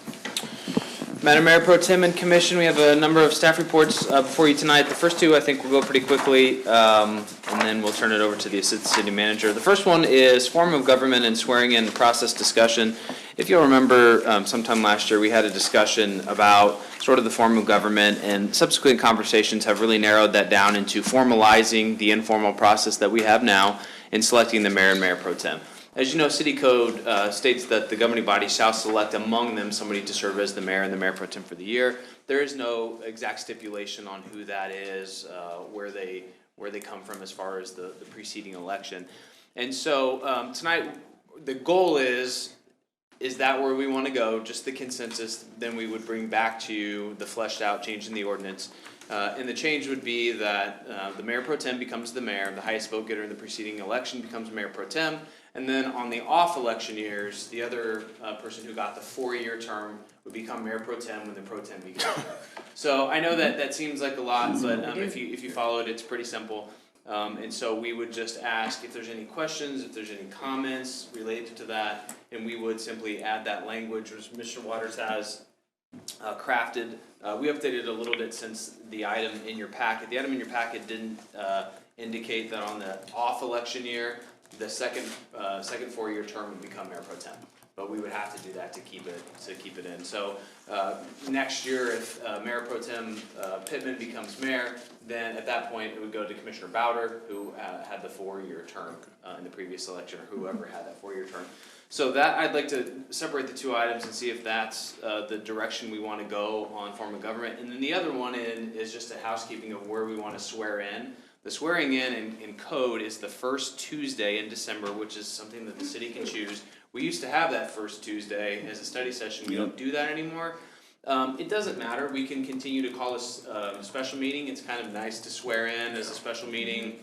Madam Mayor Pro Tem and Commission, we have a number of staff reports before you tonight. The first two, I think, will go pretty quickly, and then we'll turn it over to the Assistant City Manager. The first one is form of government and swearing in process discussion. If you'll remember, sometime last year, we had a discussion about sort of the form of government, and subsequent conversations have really narrowed that down into formalizing the informal process that we have now in selecting the mayor and mayor pro tem. As you know, city code states that the governing body shall select among them somebody to serve as the mayor and the mayor pro tem for the year. There is no exact stipulation on who that is, where they come from as far as the preceding election. And so tonight, the goal is that where we want to go, just the consensus, then we would bring back to you the fleshed out change in the ordinance. And the change would be that the mayor pro tem becomes the mayor, the highest vote getter in the preceding election becomes mayor pro tem, and then on the off election years, the other person who got the 4-year term would become mayor pro tem when the pro tem becomes mayor. So I know that seems like a lot, but if you follow it, it's pretty simple. And so we would just ask if there's any questions, if there's any comments related to that, and we would simply add that language which Mr. Waters has crafted. We updated a little bit since the item in your packet. The item in your packet didn't indicate that on the off election year, the second 4-year term would become mayor pro tem. But we would have to do that to keep it in. So next year, if Mayor Pro Tem Pittman becomes mayor, then at that point it would go to Commissioner Bowder, who had the 4-year term in the previous election, or whoever had that 4-year term. So that I'd like to separate the two items and see if that's the direction we want to go on form of government. And then the other one is just a housekeeping of where we want to swear in. The swearing in code is the first Tuesday in December, which is something that the city can choose. We used to have that first Tuesday as a study session. We don't do that anymore. It doesn't matter, we can continue to call this a special meeting, it's kind of nice to swear in as a special meeting,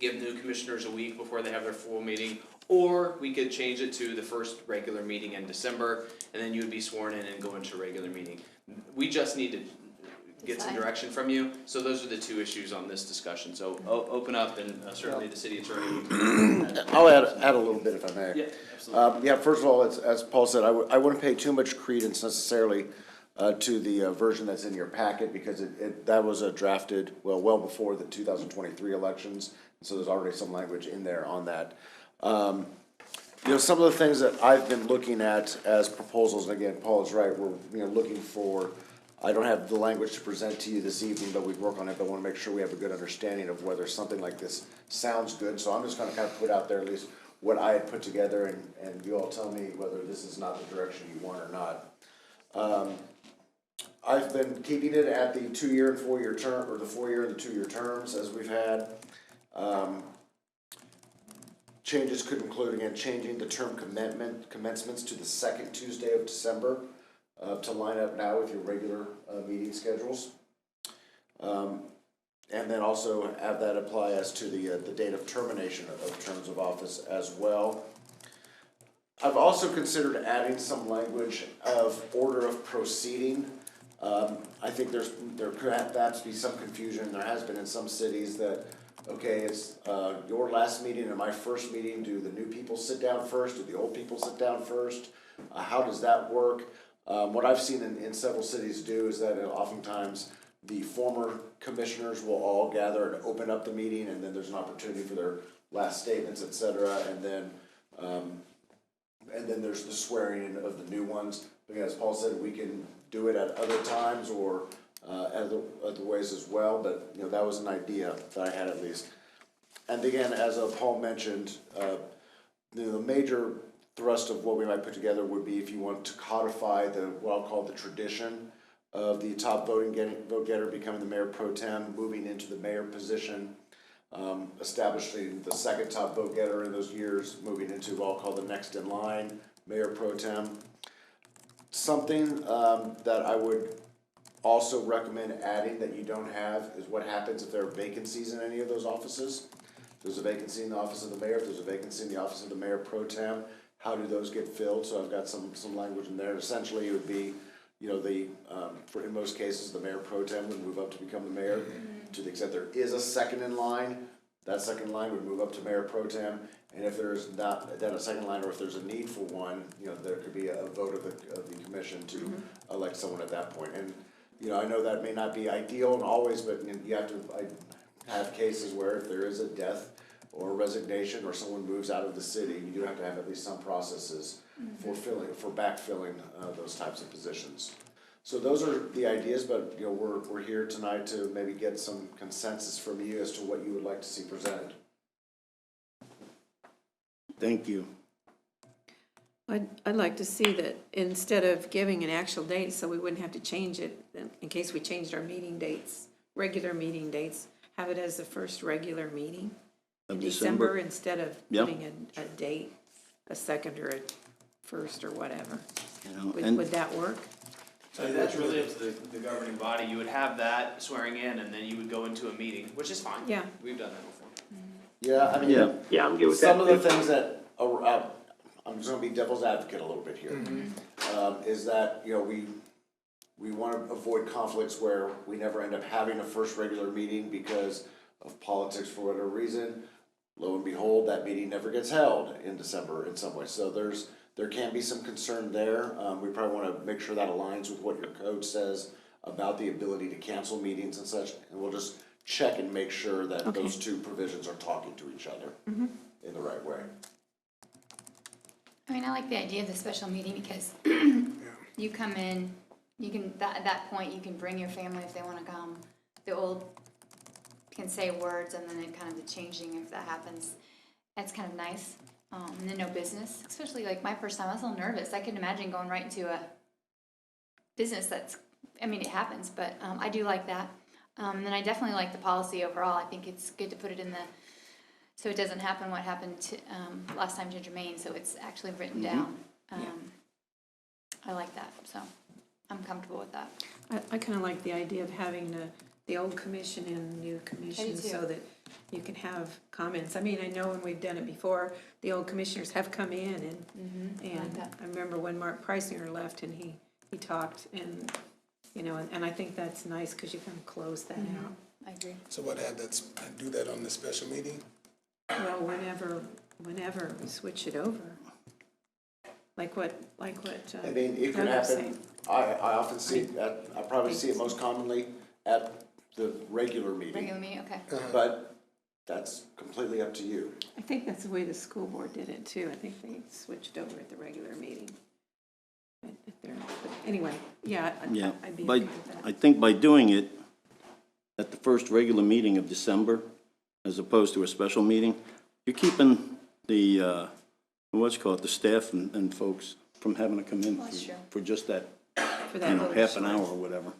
give new commissioners a week before they have their full meeting, or we could change it to the first regular meeting in December, and then you would be sworn in and go into a regular meeting. We just need to get some direction from you, so those are the two issues on this discussion, so open up, and certainly the city attorney. I'll add a little bit if I may. Yeah, absolutely. Yeah, first of all, as Paul said, I wouldn't pay too much credence necessarily to the version that's in your packet, because that was drafted, well before the 2023 elections, so there's already some language in there on that. Some of the things that I've been looking at as proposals, and again, Paul is right, we're looking for, I don't have the language to present to you this evening, but we'd work on it, but I want to make sure we have a good understanding of whether something like this sounds good, so I'm just going to kind of put out there at least what I had put together, and you all tell me whether this is not the direction you want or not. I've been keeping it at the 2-year and 4-year term, or the 4-year and the 2-year terms as we've had. Changes could include, again, changing the term commencements to the second Tuesday of December to line up now with your regular meeting schedules. And then also have that apply as to the date of termination of terms of office as well. I've also considered adding some language of order of proceeding. I think there could perhaps be some confusion, there has been in some cities, that, okay, it's your last meeting and my first meeting, do the new people sit down first, do the old people sit down first? How does that work? What I've seen in several cities do is that oftentimes the former commissioners will all gather and open up the meeting, and then there's an opportunity for their last statements, et cetera, and then there's the swearing in of the new ones. But as Paul said, we can do it at other times or other ways as well, but that was an idea that I had at least. And again, as Paul mentioned, the major thrust of what we might put together would be if you want to codify what I'll call the tradition of the top vote getter becoming the mayor pro tem, moving into the mayor position, establishing the second top vote getter in those years, moving into what I'll call the next in line, mayor pro tem. Something that I would also recommend adding that you don't have is what happens if there are vacancies in any of those offices. If there's a vacancy in the office of the mayor, if there's a vacancy in the office of the mayor pro tem, how do those get filled? So I've got some language in there. Essentially, it would be, in most cases, the mayor pro tem would move up to become the mayor. To the extent there is a second in line, that second line would move up to mayor pro tem. And if there's not then a second line, or if there's a need for one, there could be a vote of the commission to elect someone at that point. And I know that may not be ideal and always, but you have to have cases where if there is a death or resignation or someone moves out of the city, you do have to have at least some processes for backfilling those types of positions. So those are the ideas, but we're here tonight to maybe get some consensus from you as to what you would like to see presented. Thank you. I'd like to see that instead of giving an actual date, so we wouldn't have to change it in case we changed our meeting dates, regular meeting dates, have it as the first regular meeting in December instead of putting a date, a second or a first or whatever. Would that work? So that's really up to the governing body. You would have that swearing in, and then you would go into a meeting, which is fine. Yeah. We've done that before. Yeah, I mean, Yeah, I'm good with that. some of the things that I'm just going to be devil's advocate a little bit here. Is that we want to avoid conflicts where we never end up having a first regular meeting because of politics for whatever reason. Lo and behold, that meeting never gets held in December in some way. So there can be some concern there. We probably want to make sure that aligns with what your code says about the ability to cancel meetings and such. And we'll just check and make sure that those two provisions are talking to each other in the right way. I mean, I like the idea of the special meeting because you come in, you can, at that point, you can bring your family if they want to come. The old can say words and then it kind of the changing if that happens. That's kind of nice. And then no business, especially like my first time, I was a little nervous. I couldn't imagine going right into a business it happens, but I do like that. And then I definitely like the policy overall. I think it's good to put it in so it doesn't happen what happened to, last time to Jermaine, so it's actually written down. I like that, so. I'm comfortable with that. I kind of like the idea of having the old commission and the new commission too. so that you can have comments. I mean, I know when we've done it before, the old commissioners have come in and I remember when Mark Preisinger left and he talked and, you know, and I think that's nice because you can close that out. I agree. So what, do that on the special meeting? Well, whenever we switch it over. Like what I mean, it could Doug was happen, saying. I often see it I probably see it most commonly at the regular meeting. Regular meeting, okay. But that's completely up to you. I think that's the way the school board did it too. I think they switched over at the regular meeting. But anyway, yeah, Yeah, I'd be by, okay with that. I think by doing it at the first regular meeting of December, as opposed to a special meeting, you're keeping the, the staff and folks from having to come in for just that, For that little half an short- hour or whatever.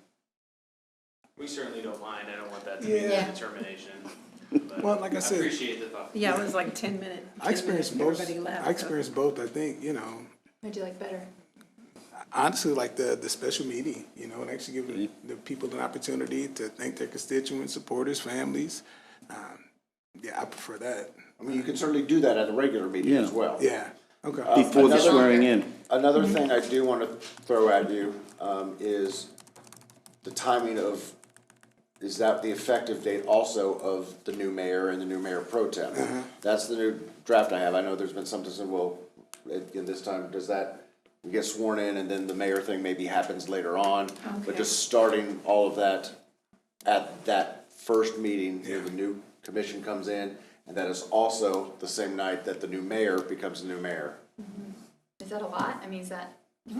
We certainly don't mind, I don't want that to be be a determination. Well, like I said, appreciate the thought. Yeah, it was like 10 minutes. I experienced both. Everybody left. I experienced both. I think, you know, What'd you like better? honestly, like the special meeting, you know, and actually give the people an opportunity to thank their constituents, supporters, families. Yeah, I prefer that. I mean, you can certainly do that at a regular meeting as well. Yeah, okay. Before the swearing in. Another thing I do want to throw at you is the timing of, is that the effective date also of the new mayor and the new mayor pro tem? That's the new draft I have. I know there's been some that said, well, in this time, does that, we get sworn in and then the mayor thing maybe happens later on? But Okay. just starting all of that at that first meeting, where the new commission comes in, and that is also the same night that the new mayor becomes the new mayor. Is that a lot? I mean, is that?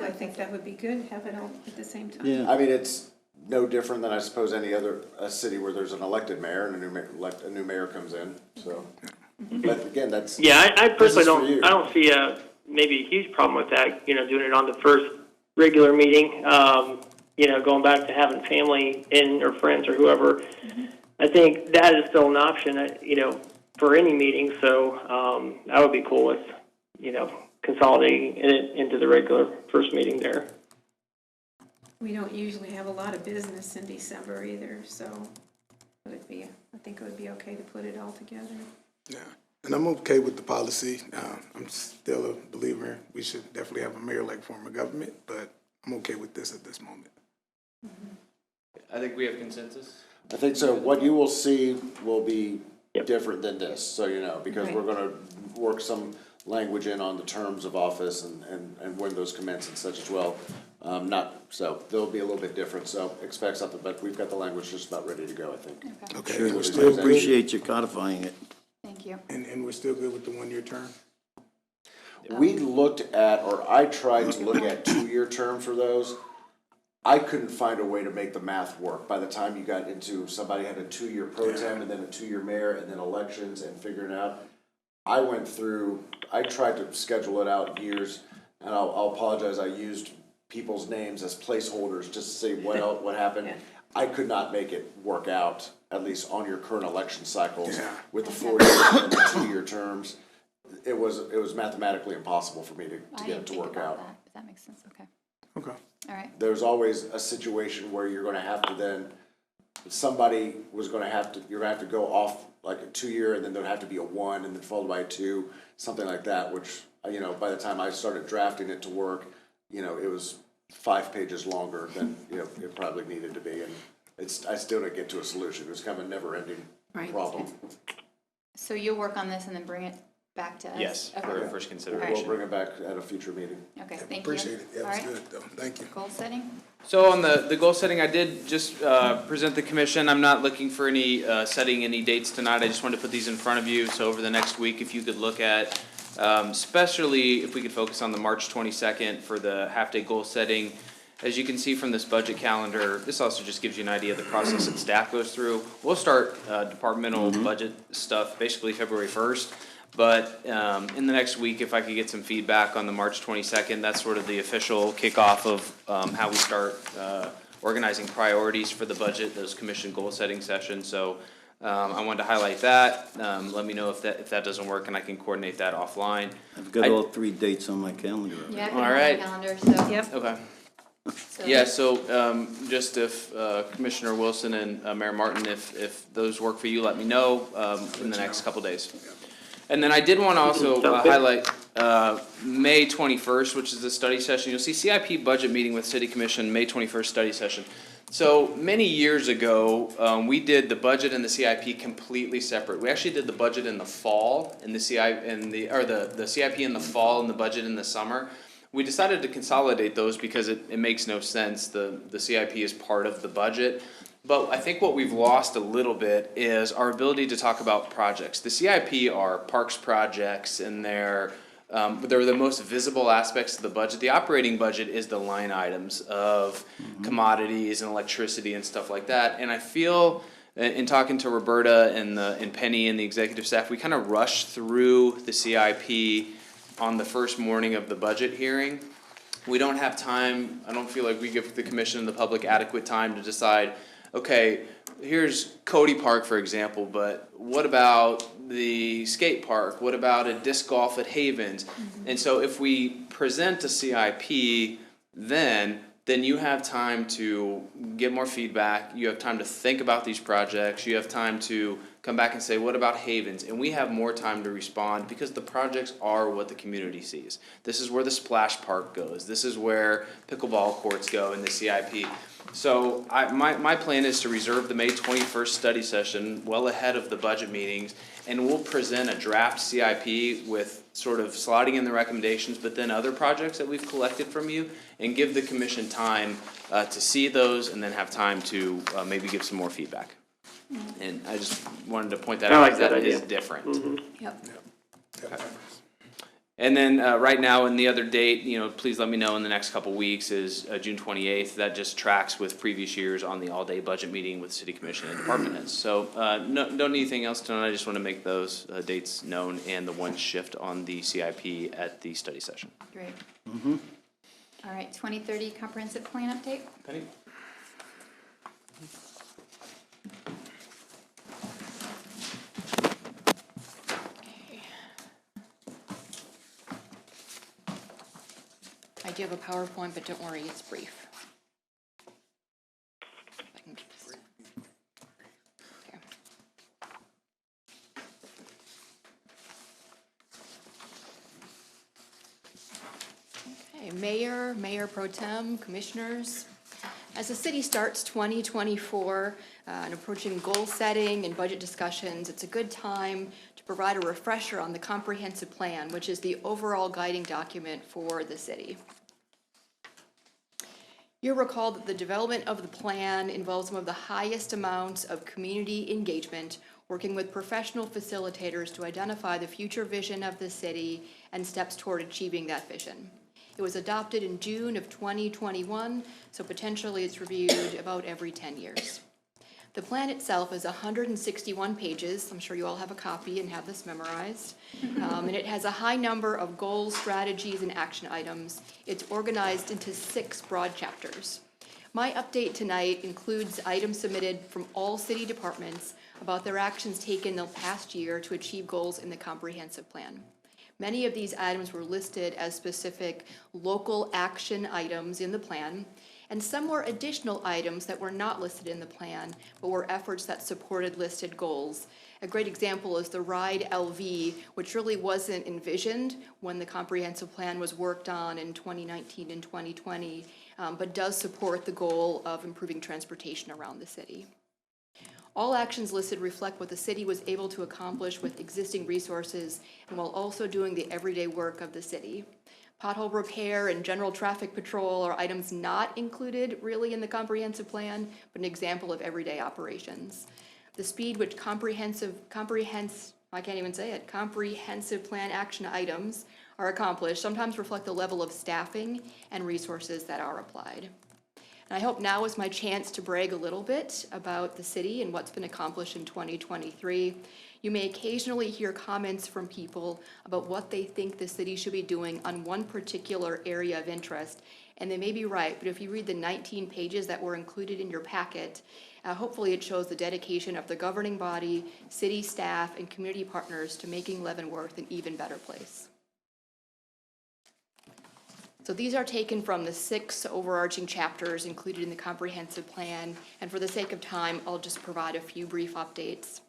I think that would be good, have it all at the same time. Yeah. I mean, it's no different than I suppose any other city where there's an elected mayor and a new mayor comes in, so. But again, that's. Yeah, I personally this is for you. I don't see maybe a huge problem with that, you know, doing it on the first regular meeting. You know, going back to having family in or friends or whoever. I think that is still an option, you know, for any meeting, so I would be cool with, you know, consolidating it into the regular first meeting there. We don't usually have a lot of business in December either, so I think it would be okay to put it all together. Yeah, and I'm okay with the policy. I'm still a believer we should definitely have a mayor-like form of government, but I'm okay with this at this moment. I think we have consensus. I think so. What you will see will be different than this, so you know, because we're gonna work some language in on the terms of office and when those commence and such as well. So they'll be a little bit different, so expect something, but we've got the language just about ready to go, I think. Okay, Sure, and we're we still good. appreciate you codifying it. Thank you. And we're still good with the one-year term? We looked at, or I tried to look at 2-year terms for those. I couldn't find a way to make the math work. By the time you got into, somebody had a 2-year pro tem and then a 2-year mayor and then elections and figuring it out. I tried to schedule it out years, and I'll apologize, I used people's names as placeholders just to say what happened. I could not make it work out, at least on your current election cycles, with the 4-year and the 2-year terms. It was mathematically impossible for me to get it to work out. But that makes sense, okay. Okay. All right. There's always a situation where you're gonna have to then, you're gonna have to go off like a 2-year, and then there'd have to be a 1, and then followed by a 2, something like that, which, you know, by the time I started drafting it to work, you know, it was 5 pages longer than, you know, it probably needed to be, and I still didn't get to a solution. It was kind of a never-ending problem. So you'll work on this and then bring it back to us? Yes, Okay. for first consideration. We'll bring it back at a future meeting. Okay, thank you. Appreciate it. Yeah, All that's right. good, though. Thank you. Goal setting? So on the goal setting, I did just present the commission. I'm not looking for any setting any dates tonight. I just wanted to put these in front of you. So over the next week, if you could look at, especially if we could focus on the March 22nd for the half-day goal setting. As you can see from this budget calendar, this also just gives you an idea of the process that staff goes through. We'll start departmental budget stuff basically February 1st. But in the next week, if I could get some feedback on the March 22nd, that's sort of the official kickoff of how we start organizing priorities for the budget, those commission goal setting sessions. So I wanted to highlight that. Let me know if that doesn't work, and I can coordinate that offline. I've got all 3 dates on my calendar. Yeah, I put it All on my right. calendar, so. Yep. Okay. Yeah, so just if Commissioner Wilson and Mayor Martin, if those work for you, let me know in the next couple days. And then I did want to also highlight May 21st, which is the study session. You'll see CIP budget meeting with City Commission, May 21st study session. So many years ago, we did the budget and the CIP completely separate. We actually did the budget in the fall and the CIP in the fall and the budget in the summer. We decided to consolidate those because it makes no sense. The CIP is part of the budget. But I think what we've lost a little bit is our ability to talk about projects. The CIP are parks projects, and they're the most visible aspects of the budget. The operating budget is the line items of commodities and electricity and stuff like that. And I feel, in talking to Roberta and Penny and the executive staff, we kind of rushed through the CIP on the first morning of the budget hearing. We don't have time. I don't feel like we give the commission and the public adequate time to decide, okay, here's Cody Park, for example, but what about the skate park? What about a disc golf at Havens? And so if we present a CIP, then you have time to get more feedback. You have time to think about these projects. You have time to come back and say, what about Havens? And we have more time to respond because the projects are what the community sees. This is where the splash park goes. This is where pickleball courts go in the CIP. So my plan is to reserve the May 21st study session well ahead of the budget meetings, and we'll present a draft CIP with sort of slotting in the recommendations, but then other projects that we've collected from you, and give the commission time to see those and then have time to maybe give some more feedback. And I just wanted to point that out because that is different. Yep. Okay. And then right now, and the other date, please let me know in the next couple weeks, is June 28th. That just tracks with previous years on the all-day budget meeting with City Commission and department heads. So don't need anything else tonight. I just want to make those dates known and the one shift on the CIP at the study session. Great. All right, 2030 comprehensive plan update. Penny? I do have a PowerPoint, but don't worry, it's brief. Okay, Mayor Pro Tem, Commissioners. As the city starts 2024 and approaching goal setting and budget discussions, it's a good time to provide a refresher on the comprehensive plan, which is the overall guiding document for the city. You'll recall that the development of the plan involves some of the highest amounts of community engagement, working with professional facilitators to identify the future vision of the city and steps toward achieving that vision. It was adopted in June of 2021, so potentially it's reviewed about every 10 years. The plan itself is 161 pages. I'm sure you all have a copy and have this memorized. And it has a high number of goals, strategies, and action items. It's organized into 6 broad chapters. My update tonight includes items submitted from all city departments about their actions taken the past year to achieve goals in the comprehensive plan. Many of these items were listed as specific local action items in the plan, and some were additional items that were not listed in the plan, but were efforts that supported listed goals. A great example is the Ride LV, which really wasn't envisioned when the comprehensive plan was worked on in 2019 and 2020, but does support the goal of improving transportation around the city. All actions listed reflect what the city was able to accomplish with existing resources and while also doing the everyday work of the city. Pothole repair and general traffic patrol are items not included really in the comprehensive plan, but an example of everyday operations. The speed which comprehensive plan action items are accomplished sometimes reflect the level of staffing and resources that are applied. And I hope now is my chance to brag a little bit about the city and what's been accomplished in 2023. You may occasionally hear comments from people about what they think the city should be doing on one particular area of interest, and they may be right, but if you read the 19 pages that were included in your packet, hopefully it shows the dedication of the governing body, city staff, and community partners to making Leavenworth an even better place. So these are taken from the 6 overarching chapters included in the comprehensive plan, and for the sake of time, I'll just provide a few brief updates.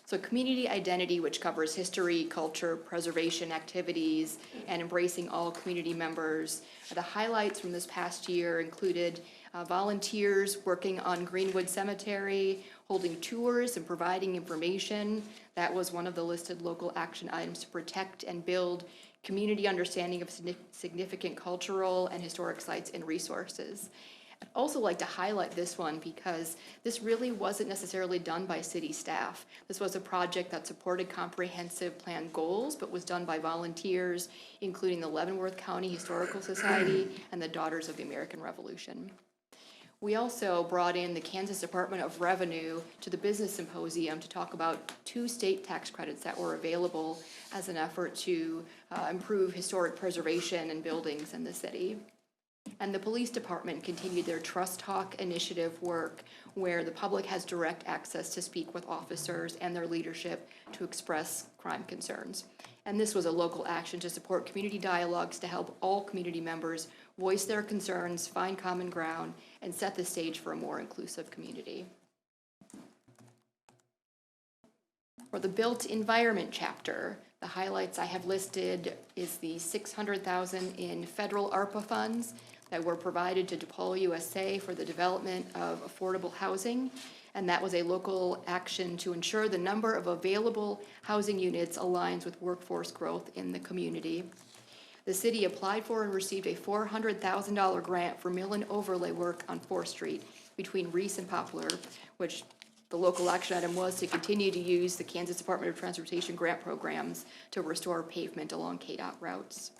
So community identity, which covers history, culture, preservation activities, and embracing all community members. The highlights from this past year included volunteers working on Greenwood Cemetery, holding tours and providing information. That was one of the listed local action items to protect and build community understanding of significant cultural and historic sites and resources. I'd also like to highlight this one because this really wasn't necessarily done by city staff. This was a project that supported comprehensive plan goals, but was done by volunteers, including the Leavenworth County Historical Society and the Daughters of the American Revolution. We also brought in the Kansas Department of Revenue to the Business Symposium to talk about 2 state tax credits that were available as an effort to improve historic preservation and buildings in the city. And the police department continued their Trust Talk initiative work, where the public has direct access to speak with officers and their leadership to express crime concerns. And this was a local action to support community dialogues to help all community members voice their concerns, find common ground, and set the stage for a more inclusive community. For the Built Environment chapter, the highlights I have listed is the $600,000 in federal ARPA funds that were provided to DePaul USA for the development of affordable housing. And that was a local action to ensure the number of available housing units aligns with workforce growth in the community. The city applied for and received a $400,000 grant for mill and overlay work on 4th Street between Reese and Poplar, which the local action item was to continue to use the Kansas Department of Transportation grant programs to restore pavement along KDOT routes.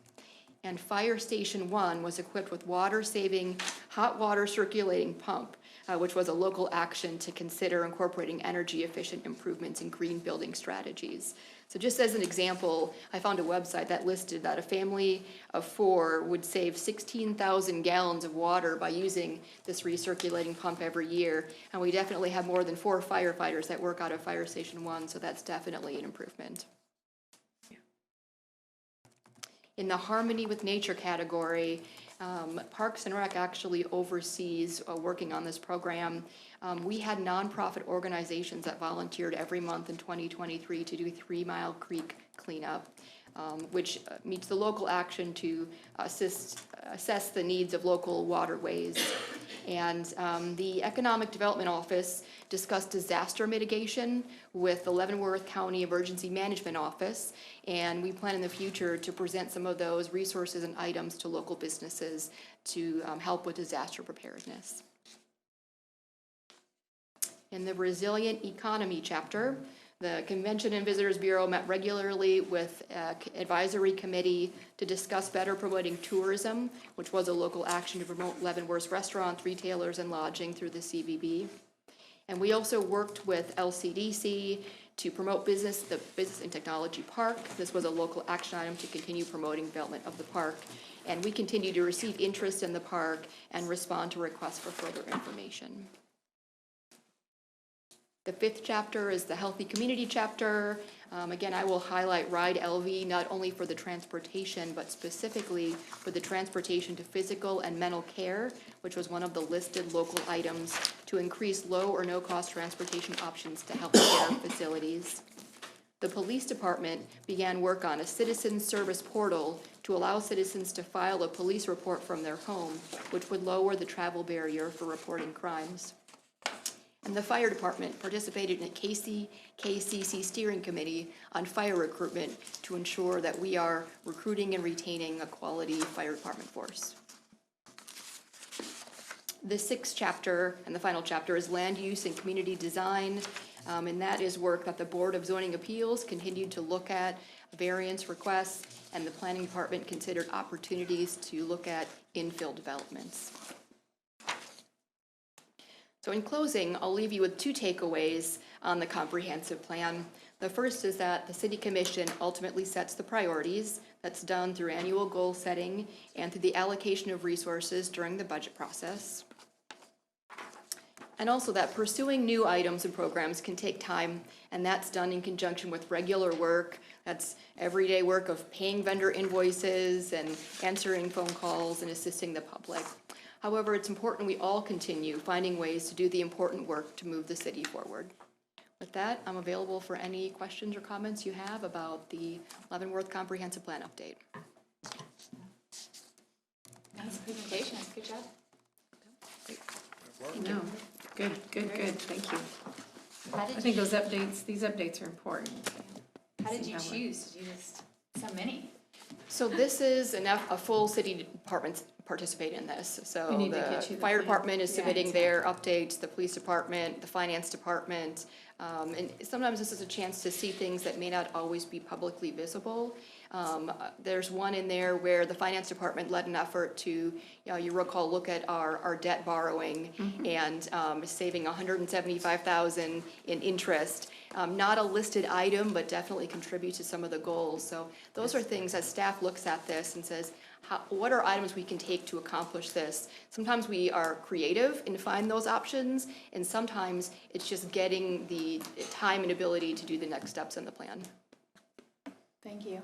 And Fire Station 1 was equipped with water-saving hot water circulating pump, which was a local action to consider incorporating energy-efficient improvements in green building strategies. So just as an example, I found a website that listed that a family of 4 would save 16,000 gallons of water by using this recirculating pump every year. And we definitely have more than 4 firefighters that work out of Fire Station 1, so that's definitely an improvement. In the Harmony with Nature category, Parks and Rec actually oversees working on this program. We had nonprofit organizations that volunteered every month in 2023 to do 3 Mile Creek cleanup, which meets the local action to assess the needs of local waterways. And the Economic Development Office discussed disaster mitigation with the Leavenworth County Emergency Management Office, and we plan in the future to present some of those resources and items to local businesses to help with disaster preparedness. In the Resilient Economy chapter, the Convention and Visitors Bureau met regularly with an advisory committee to discuss better promoting tourism, which was a local action to promote Leavenworth's restaurants, retailers, and lodging through the CVB. And we also worked with LCDC to promote the Business and Technology Park. This was a local action item to continue promoting development of the park. And we continue to receive interest in the park and respond to requests for further information. The 5th chapter is the Healthy Community chapter. Again, I will highlight Ride LV not only for the transportation, but specifically for the transportation to physical and mental care, which was one of the listed local items to increase low or no-cost transportation options to healthcare facilities. The police department began work on a citizen service portal to allow citizens to file a police report from their home, which would lower the travel barrier for reporting crimes. And the fire department participated in a KCC steering committee on fire recruitment to ensure that we are recruiting and retaining a quality fire department force. The 6th chapter and the final chapter is land use and community design, and that is work that the Board of Zoning Appeals continued to look at variance requests, and the planning department considered opportunities to look at infill developments. So in closing, I'll leave you with 2 takeaways on the comprehensive plan. The first is that the City Commission ultimately sets the priorities. That's done through annual goal setting and through the allocation of resources during the budget process. And also that pursuing new items and programs can take time, and that's done in conjunction with regular work. That's everyday work of paying vendor invoices and answering phone calls and assisting the public. However, it's important we all continue finding ways to do the important work to move the city forward. With that, I'm available for any questions or comments you have about the Leavenworth Comprehensive Plan update. Nice presentation, good job. No, good, thank you. How I did think you, these updates are important. how did you See how choose to do this? So many. So this is a full city departments participate in this. We So need to the get you the fire plan. department is Yeah, submitting their updates, the police department, the finance department. And sometimes this is a chance to see things that may not always be publicly visible. There's one in there where the finance department led an effort to, you recall, look at our debt borrowing and saving $175,000 in interest. Not a listed item, but definitely contribute to some of the goals. So those are things as staff looks at this and says, what are items we can take to accomplish this? Sometimes we are creative and find those options, and sometimes it's just getting the time and ability to do the next steps in the plan. Thank you.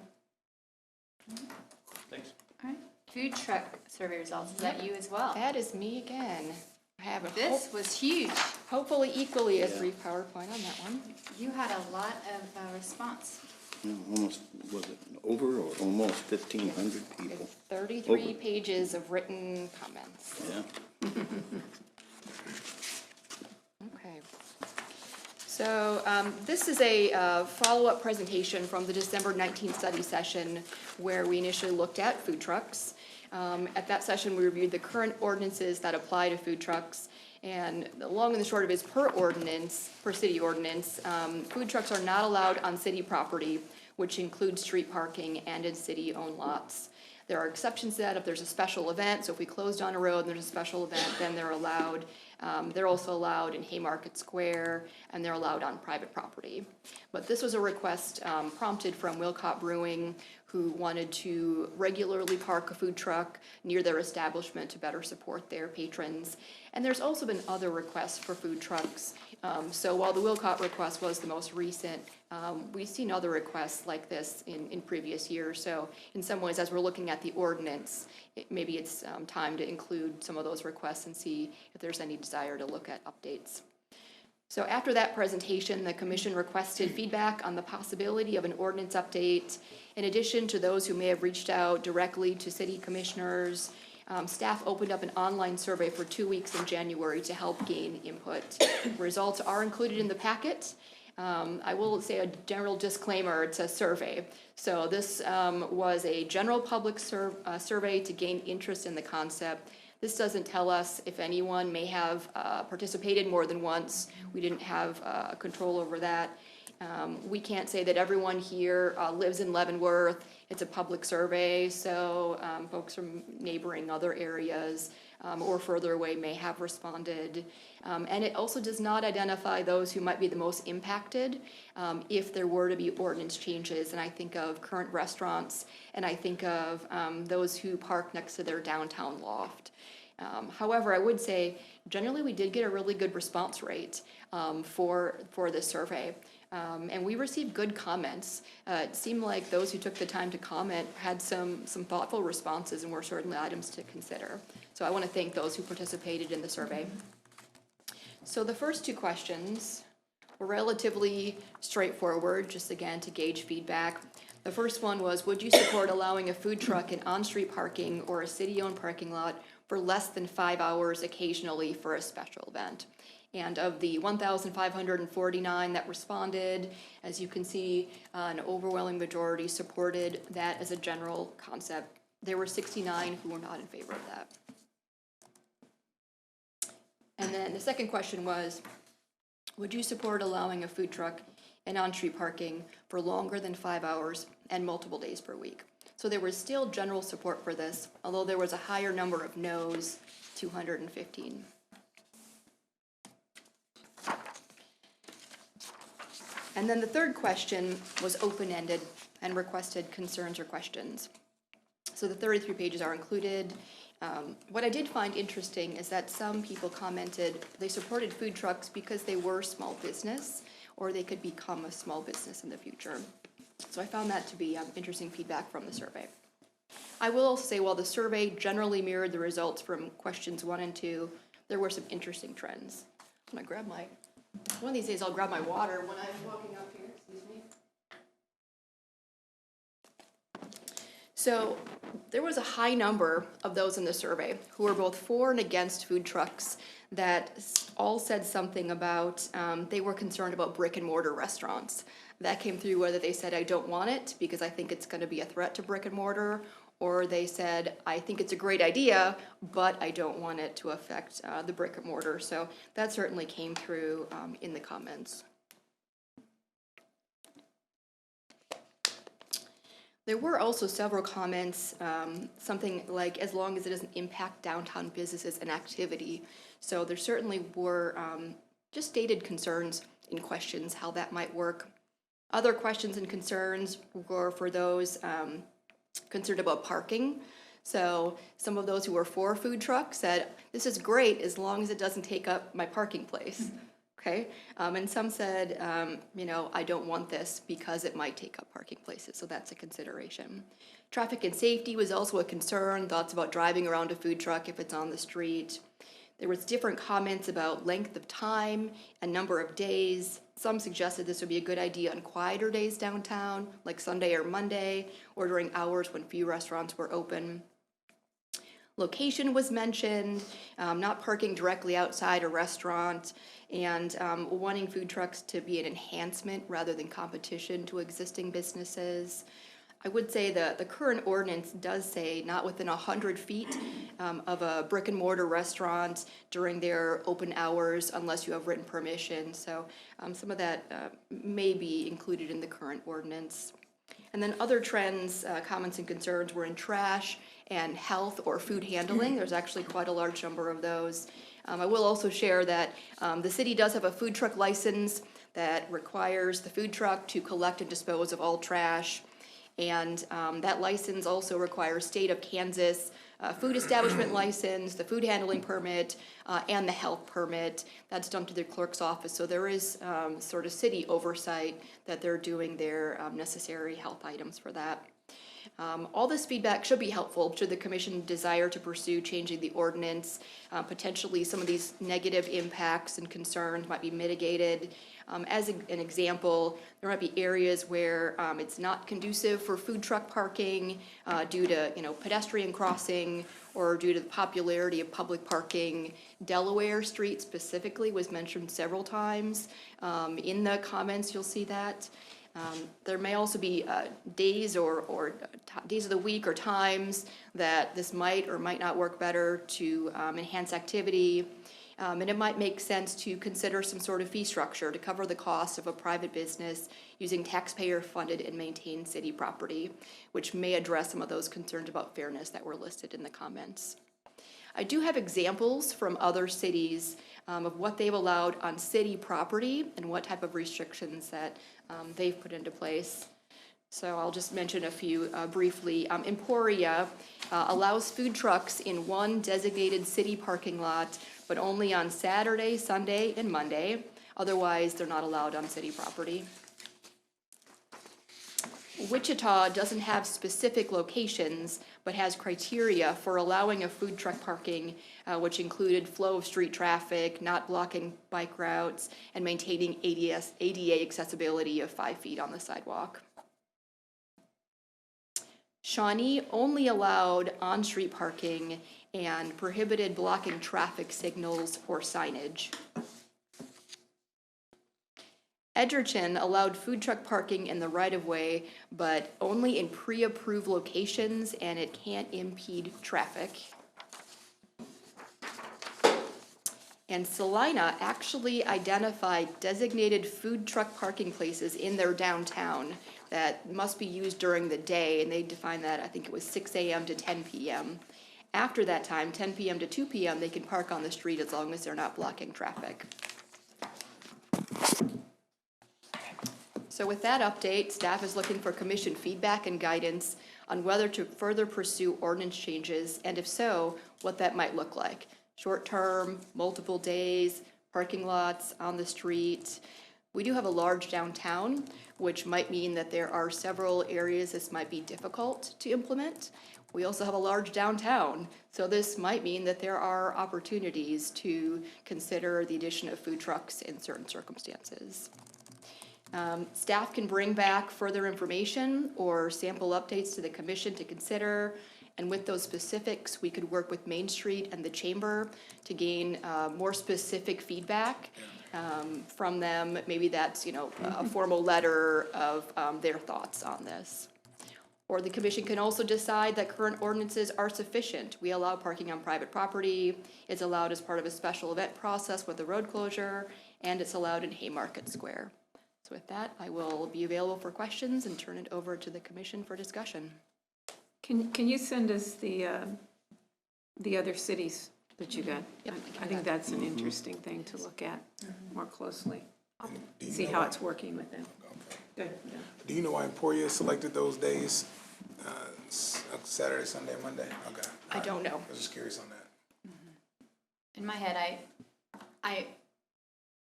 Thanks. All right. Food truck survey results, is that you as well? That is me again. I have a This was huge. hopefully equally as brief PowerPoint on that one. You had a lot of response. Almost, was it over or almost 1,500 people? 33 Over. pages of written comments. Yeah. Okay. So this is a follow-up presentation from the December 19th study session where we initially looked at food trucks. At that session, we reviewed the current ordinances that apply to food trucks. And the long and the short of it is per city ordinance, food trucks are not allowed on city property, which includes street parking and in city-owned lots. There are exceptions to that if there's a special event. So if we close down a road and there's a special event, then they're allowed. They're also allowed in Haymarket Square, and they're allowed on private property. But this was a request prompted from Wilcott Brewing, who wanted to regularly park a food truck near their establishment to better support their patrons. And there's also been other requests for food trucks. So while the Wilcott request was the most recent, we've seen other requests like this in previous years. So in some ways, as we're looking at the ordinance, maybe it's time to include some of those requests and see if there's any desire to look at updates. So after that presentation, the commission requested feedback on the possibility of an ordinance update. In addition to those who may have reached out directly to city commissioners, staff opened up an online survey for 2 weeks in January to help gain input. Results are included in the packet. I will say a general disclaimer, it's a survey. So this was a general public survey to gain interest in the concept. This doesn't tell us if anyone may have participated more than once. We didn't have control over that. We can't say that everyone here lives in Leavenworth. It's a public survey, so folks from neighboring other areas or further away may have responded. And it also does not identify those who might be the most impacted if there were to be ordinance changes. And I think of current restaurants, and I think of those who park next to their downtown loft. However, I would say generally we did get a really good response rate for this survey. And we received good comments. It seemed like those who took the time to comment had some thoughtful responses and were certainly items to consider. So I want to thank those who participated in the survey. So the first two questions were relatively straightforward, just again to gauge feedback. The first one was, would you support allowing a food truck in on-street parking or a city-owned parking lot for less than 5 hours occasionally for a special event? And of the 1,549 that responded, as you can see, an overwhelming majority supported that as a general concept. There were 69 who were not in favor of that. And then the second question was, would you support allowing a food truck in on-street parking for longer than 5 hours and multiple days per week? So there was still general support for this, although there was a higher number of no's, 215. And then the third question was open-ended and requested concerns or questions. So the 33 pages are included. What I did find interesting is that some people commented they supported food trucks because they were small business, or they could become a small business in the future. So I found that to be interesting feedback from the survey. I will also say, while the survey generally mirrored the results from questions 1 and 2, there were some interesting trends. I'm gonna grab my, one of these days I'll grab my water when I'm walking up here, excuse me. So there was a high number of those in the survey who were both for and against food trucks that all said something about, they were concerned about brick and mortar restaurants. That came through whether they said, I don't want it because I think it's gonna be a threat to brick and mortar, or they said, I think it's a great idea, but I don't want it to affect the brick and mortar. So that certainly came through in the comments. There were also several comments, something like, as long as it doesn't impact downtown businesses and activity. So there certainly were just stated concerns in questions, how that might work. Other questions and concerns were for those concerned about parking. So some of those who were for food trucks said, this is great as long as it doesn't take up my parking place. Okay, and some said, you know, I don't want this because it might take up parking places, so that's a consideration. Traffic and safety was also a concern, thoughts about driving around a food truck if it's on the street. There was different comments about length of time and number of days. Some suggested this would be a good idea on quieter days downtown, like Sunday or Monday, or during hours when few restaurants were open. Location was mentioned, not parking directly outside a restaurant, and wanting food trucks to be an enhancement rather than competition to existing businesses. I would say that the current ordinance does say not within 100 feet of a brick and mortar restaurant during their open hours unless you have written permission. So some of that may be included in the current ordinance. And then other trends, comments and concerns were in trash and health or food handling. There's actually quite a large number of those. I will also share that the city does have a food truck license that requires the food truck to collect and dispose of all trash. And that license also requires state of Kansas food establishment license, the food handling permit, and the health permit. That's done to the clerk's office. So there is sort of city oversight that they're doing their necessary health items for that. All this feedback should be helpful should the commission desire to pursue changing the ordinance. Potentially some of these negative impacts and concerns might be mitigated. As an example, there might be areas where it's not conducive for food truck parking due to pedestrian crossing or due to the popularity of public parking. Delaware Street specifically was mentioned several times. In the comments, you'll see that. There may also be days or days of the week or times that this might or might not work better to enhance activity. And it might make sense to consider some sort of fee structure to cover the cost of a private business using taxpayer-funded and maintained city property, which may address some of those concerns about fairness that were listed in the comments. I do have examples from other cities of what they've allowed on city property and what type of restrictions that they've put into place. So I'll just mention a few briefly. Emporia allows food trucks in one designated city parking lot, but only on Saturday, Sunday, and Monday. Otherwise, they're not allowed on city property. Wichita doesn't have specific locations, but has criteria for allowing a food truck parking, which included flow of street traffic, not blocking bike routes, and maintaining ADA accessibility of 5 feet on the sidewalk. Shawnee only allowed on-street parking and prohibited blocking traffic signals or signage. Edgerton allowed food truck parking in the right-of-way, but only in pre-approved locations, and it can't impede traffic. And Salina actually identified designated food truck parking places in their downtown that must be used during the day, and they defined that, I think it was 6 a.m. to 10 p.m. After that time, 10 p.m. to 2 p.m., they can park on the street as long as they're not blocking traffic. So with that update, staff is looking for commission feedback and guidance on whether to further pursue ordinance changes, and if so, what that might look like. Short-term, multiple days, parking lots, on the street. We do have a large downtown, which might mean that there are several areas this might be difficult to implement. We also have a large downtown, so this might mean that there are opportunities to consider the addition of food trucks in certain circumstances. Staff can bring back further information or sample updates to the commission to consider. And with those specifics, we could work with Main Street and the Chamber to gain more specific feedback from them. Maybe that's, a formal letter of their thoughts on this. Or the commission can also decide that current ordinances are sufficient. We allow parking on private property, it's allowed as part of a special event process with a road closure, and it's allowed in Haymarket Square. So with that, I will be available for questions and turn it over to the commission for discussion. Can you send us the other cities that you got? Yep, I think that's an interesting thing to look at more closely. See how it's working with them. Good. Yeah. Do you know why Emporia selected those days? Saturday, Sunday, Monday? Okay. I don't know. I was just curious on that. In my head, I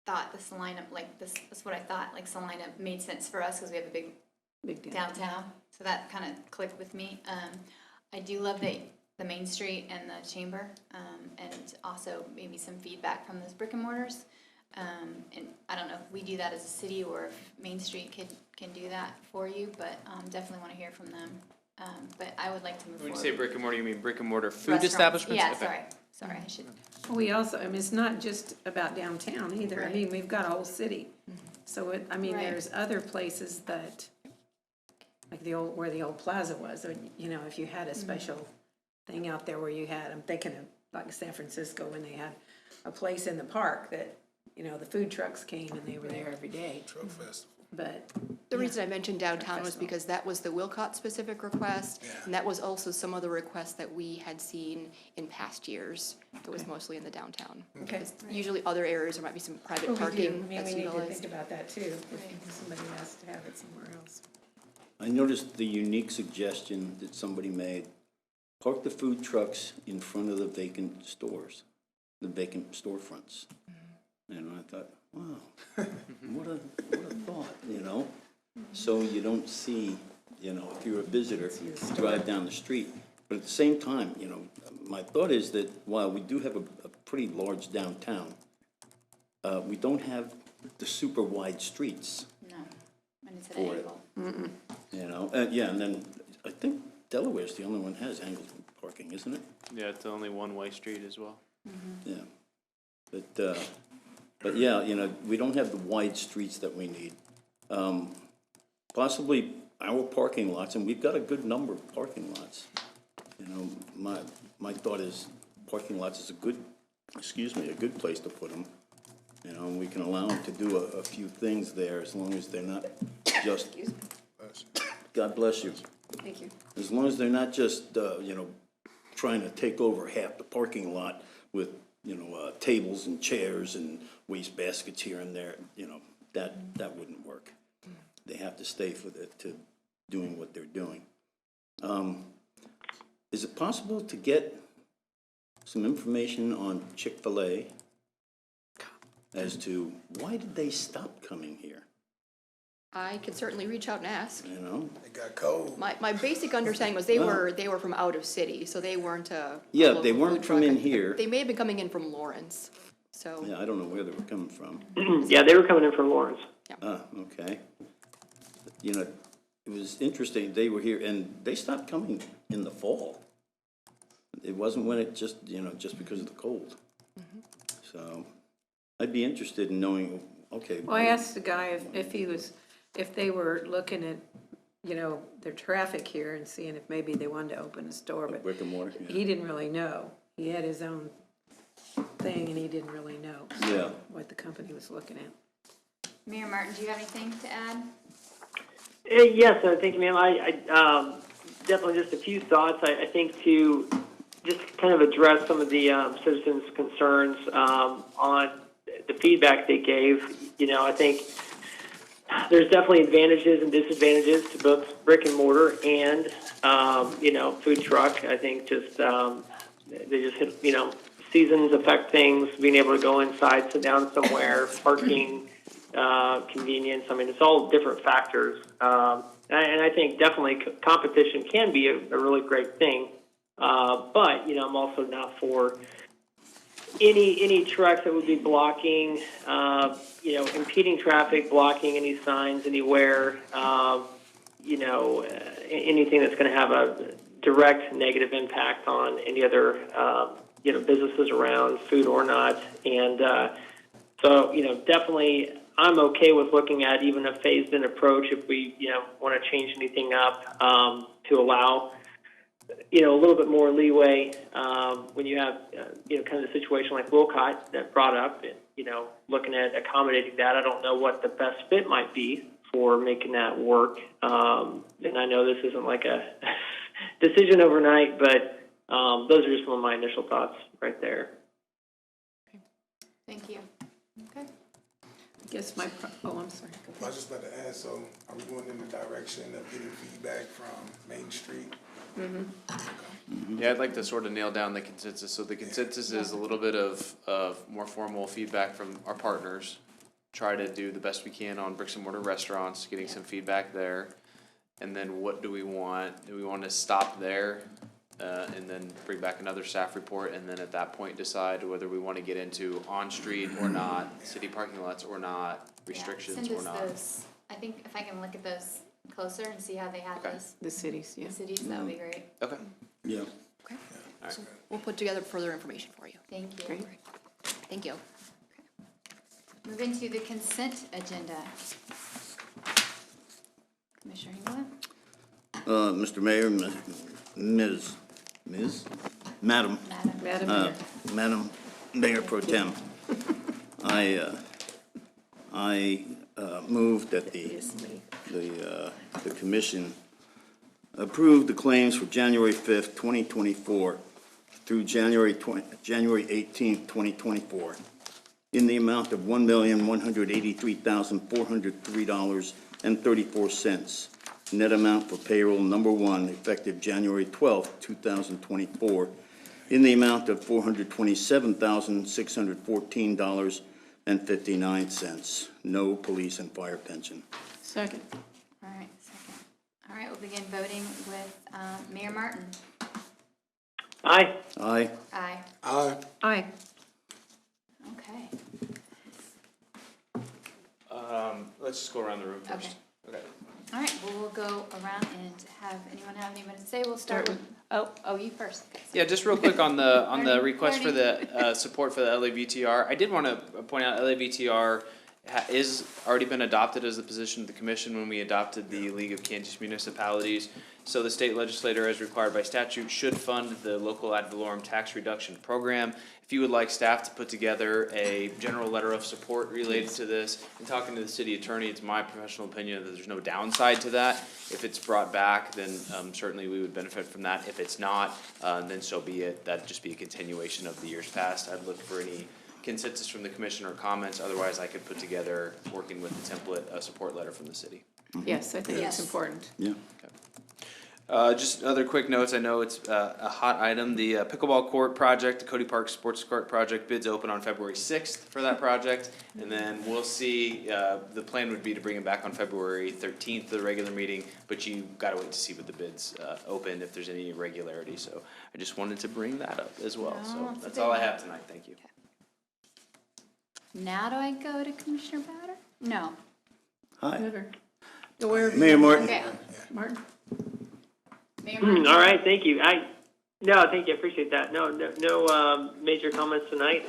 thought the Salina, that's what I thought, Salina made sense for us because we have a big downtown. So that kind of clicked with me. I do love the Main Street and the Chamber, and also maybe some feedback from those brick and mortars. And I don't know if we do that as a city or if Main Street can do that for you, but definitely want to hear from them. But I would like to move When you forward. say brick and mortar, you mean brick and mortar food Restaurants. establishments? Yeah, Okay. sorry, I should. We also, it's not just about downtown either. I mean, we've got a whole city. So Right. there's other places that, like where the old plaza was, or, if you had a special thing out there where you had, I'm thinking of like San Francisco when they had a place in the park that, the food trucks came and they were there every day. Truck festival. But The reason I mentioned downtown was because that was the Wilcott specific request, and that was also some of the requests that we had seen in past years. It was mostly in the downtown. Okay. Because usually other areas, there might be some private parking we that's need to utilized. think about that too, if somebody has to have it somewhere else. I noticed the unique suggestion that somebody made, park the food trucks in front of the vacant stores, the vacant storefronts. And I thought, wow, what a thought, So you don't see, if you're a visitor, drive down the street. But at the same time, my thought is that while we do have a pretty large downtown, we don't have the super wide streets. No, and it's an For it. angle. And then I think Delaware's the only one that has angled parking, isn't it? Yeah, it's only one-way street as well. Yeah. But yeah, we don't have the wide streets that we need. Possibly our parking lots, and we've got a good number of parking lots. My thought is parking lots is a good place to put them. And we can allow them to do a few things there as long as they're not just, God bless you. Thank you. As long as they're not just, trying to take over half the parking lot with, tables and chairs and waste baskets here and there, that wouldn't work. They have to stay to doing what they're doing. Is it possible to get some information on Chick-fil-A as to why did they stop coming here? I can certainly reach out and ask. They got cold. My basic understanding was they were from out of city, so they weren't a Yeah, local they weren't food from truck. in here. They may have been coming in from Lawrence, so. Yeah, I don't know where they were coming from. Yeah, they were coming in from Lawrence. Okay. It was interesting, they were here, and they stopped coming in the fall. It wasn't when it just because of the cold. So, I'd be interested in knowing, okay. Well, I asked the guy if they were looking at, their traffic here and seeing if maybe they wanted to open a store, but brick and mortar, yeah. he didn't really know. He had his own thing and he didn't really know what the company was looking at. Mayor Martin, do you have anything to add? Yes, thank you, ma'am. I definitely just a few thoughts. I think to just kind of address some of the citizens' concerns on the feedback they gave. I think there's definitely advantages and disadvantages to both brick and mortar and, food truck. I think just, they just hit, seasons affect things, being able to go inside, sit down somewhere, parking, convenience. I mean, it's all different factors. And I think definitely competition can be a really great thing. But, I'm also not for any trucks that would be blocking, impeding traffic, blocking any signs anywhere, anything that's going to have a direct negative impact on any other, businesses around, food or not. And so, definitely I'm okay with looking at even a phased-in approach if we, want to change anything up to allow a little bit more leeway when you have, kind of the situation like Wilcott that brought up, looking at accommodating that. I don't know what the best fit might be for making that work. And I know this isn't like a decision overnight, but those are just some of my initial thoughts right there. Thank you. Okay. I guess I'm sorry. I was just about to ask, so are we going in the direction of getting feedback from Main Street? Yeah, I'd like to sort of nail down the consensus. So the consensus is a little bit of more formal feedback from our partners. Try to do the best we can on bricks and mortar restaurants, getting some feedback there. And then what do we want? Do we want to stop there and then bring back another staff report, and then at that point decide whether we want to get into on-street or not, city parking lots or not, restrictions or not? Send us those. I think if I can look at those closer and see how they have those. The cities, yeah. The cities, that would be great. Okay. Yeah. Okay. So we'll put together further information for you. Thank you. Great. Thank you. Move into the consent agenda. Commissioner Hengler? Mr. Mayor, Madam Madam Mayor. Mayor Pro Tem, I move that the commission approve the claims for January 5th, 2024 through January 18th, 2024 in the amount of $1,183,403.34. Net amount for payroll number 1 effective January 12th, 2024 in the amount of $427,614.59. No police and fire pension. Second. All right, second. All right, we'll begin voting with Mayor Martin. Aye. Aye. Aye. Aye. Aye. Okay. Let's just go around the room first. Okay. All right, well, we'll go around and have anyone to say? We'll start with, oh, you first. Okay. Yeah, just real quick on the request for the support for the LAVTR. I did want to point out LAVTR is already been adopted as the position of the commission when we adopted the League of Kansas Municipalities. So the state legislator, as required by statute, should fund the local ad valorem tax reduction program. If you would like staff to put together a general letter of support related to this, and talking to the city attorney, it's my professional opinion that there's no downside to that. If it's brought back, then certainly we would benefit from that. If it's not, then so be it. That'd just be a continuation of the years past. I'd look for any consensus from the commission or comments. Otherwise, I could put together, working with the template, a support letter from the city. Yes, I think it's important. Yeah. Just other quick notes. I know it's a hot item. The pickleball court project, the Cody Park Sports Court project, bids open on February 6th for that project. And then we'll see, the plan would be to bring it back on February 13th to the regular meeting, but you gotta wait to see what the bids open, if there's any irregularity. So I just wanted to bring that up as well. So that's all I have tonight. Thank you. Now do I go to Commissioner Bowder? No. Hi. Mayor Martin. Okay. Martin? Mayor Martin. All right, thank you. Thank you, I appreciate that. No major comments tonight.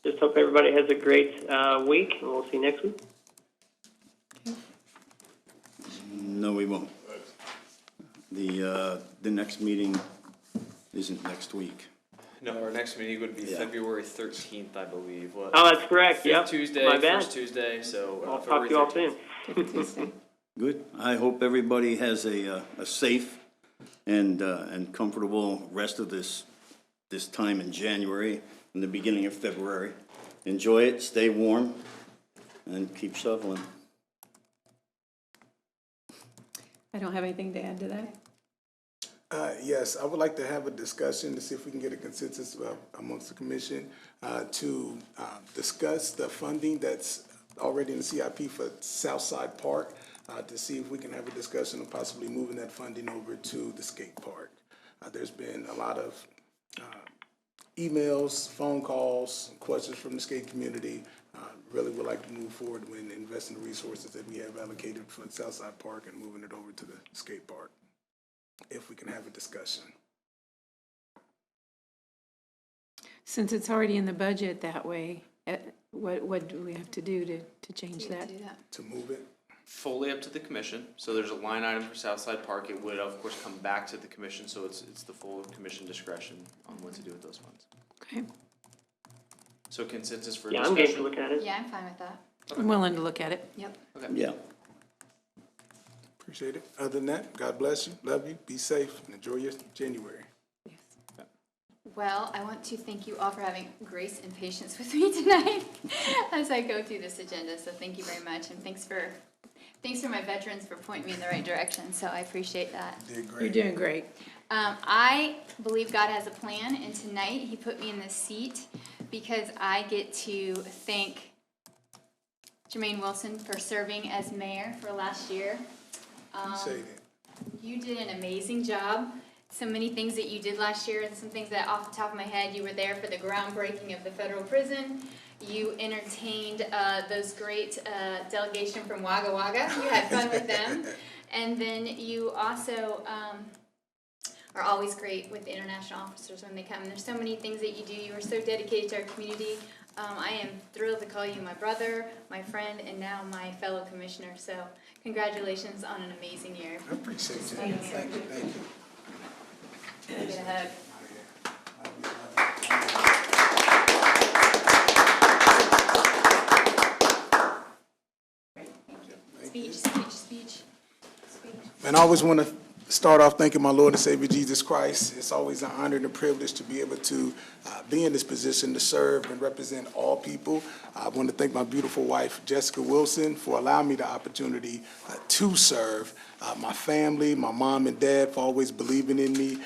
Just hope everybody has a great week, and we'll see you next week. No, we won't. The next meeting isn't next week. No, our next meeting would be February 13th, I believe. What? Oh, that's correct. Yep. Tuesday, My bad. first Tuesday, so I'll talk to you all soon. Good. I hope everybody has a safe and comfortable rest of this time in January and the beginning of February. Enjoy it, stay warm, and keep shoveling. I don't have anything to add to that. Yes, I would like to have a discussion to see if we can get a consensus amongst the commission to discuss the funding that's already in the CIP for Southside Park, to see if we can have a discussion of possibly moving that funding over to the skate park. There's been a lot of emails, phone calls, questions from the skate community. Really would like to move forward when investing the resources that we have allocated for Southside Park and moving it over to the skate park, if we can have a discussion. Since it's already in the budget that way, what do we have to do to change that? To move it? Fully up to the commission. So there's a line item for Southside Park. It would, of course, come back to the commission, so it's the full commission discretion on what to do with those funds. Okay, So consensus for Yeah, I'm discussion? game to look at it. Yeah, I'm fine with that. I'm willing to look at it. Yep. Okay. Yeah. Appreciate it. Other than that, God bless you, love you, be safe, and enjoy your January. Well, I want to thank you all for having grace and patience with me tonight as I go through this agenda. So thank you very much, and thanks for my veterans for pointing me in the right direction. So I appreciate that. You're doing great. I believe God has a plan, and tonight He put me in this seat because I get to thank Jermaine Wilson for serving as mayor for last year. You did an amazing job. So many things that you did last year, and some things that off the top of my head, you were there for the groundbreaking of the federal prison. You entertained those great delegation from Wagga Wagga. You had fun with them. And then you also are always great with the international officers when they come. There's so many things that you do. You are so dedicated to our community. I am thrilled to call you my brother, my friend, and now my fellow commissioner. So congratulations on an amazing year. I appreciate it. Thank you, thank you. Get a hug. Speech. And I always want to start off thanking my Lord and Savior Jesus Christ. It's always an honor and a privilege to be able to be in this position to serve and represent all people. I want to thank my beautiful wife, Jessica Wilson, for allowing me the opportunity to serve. My family, my mom and dad for always believing in me.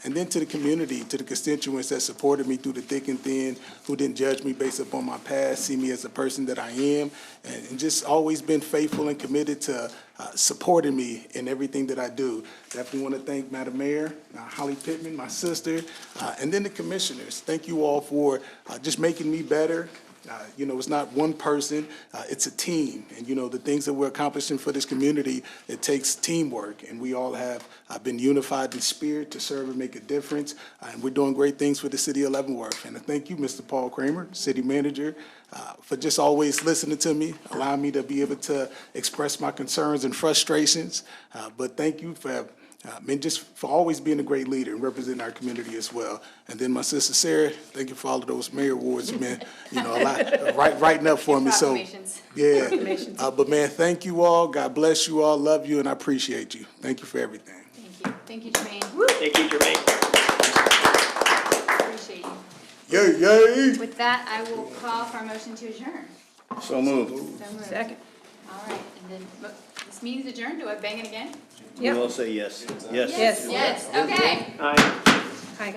And then to the community, to the constituents that supported me through the thick and thin, who didn't judge me based upon my past, see me as the person that I am, and just always been faithful and committed to supporting me in everything that I do. Definitely want to thank Madam Mayor, Holly Pittman, my sister, and then the commissioners. Thank you all for just making me better. It's not one person, it's a team. And, the things that we're accomplishing for this community, it takes teamwork. And we all have been unified in spirit to serve and make a difference. And we're doing great things for the city of Leavenworth. And I thank you, Mr. Paul Kramer, city manager, for just always listening to me, allowing me to be able to express my concerns and frustrations. But thank you for just for always being a great leader and representing our community as well. And then my sister Sarah, thank you for all of those mayor awards, man. A lot, writing up for me. So, yeah. But man, thank you all. God bless you all. Love you, and I appreciate you. Thank you for everything. Thank you, Jermaine. Thank you, Jermaine. Appreciate you. Yay, yay. With that, I will call for a motion to adjourn. So moved. So moved. Second. All right, and then this meeting's adjourned. Do I bang it again? We all say yes. Yes. Yes. Yes, okay. Aye. Hi.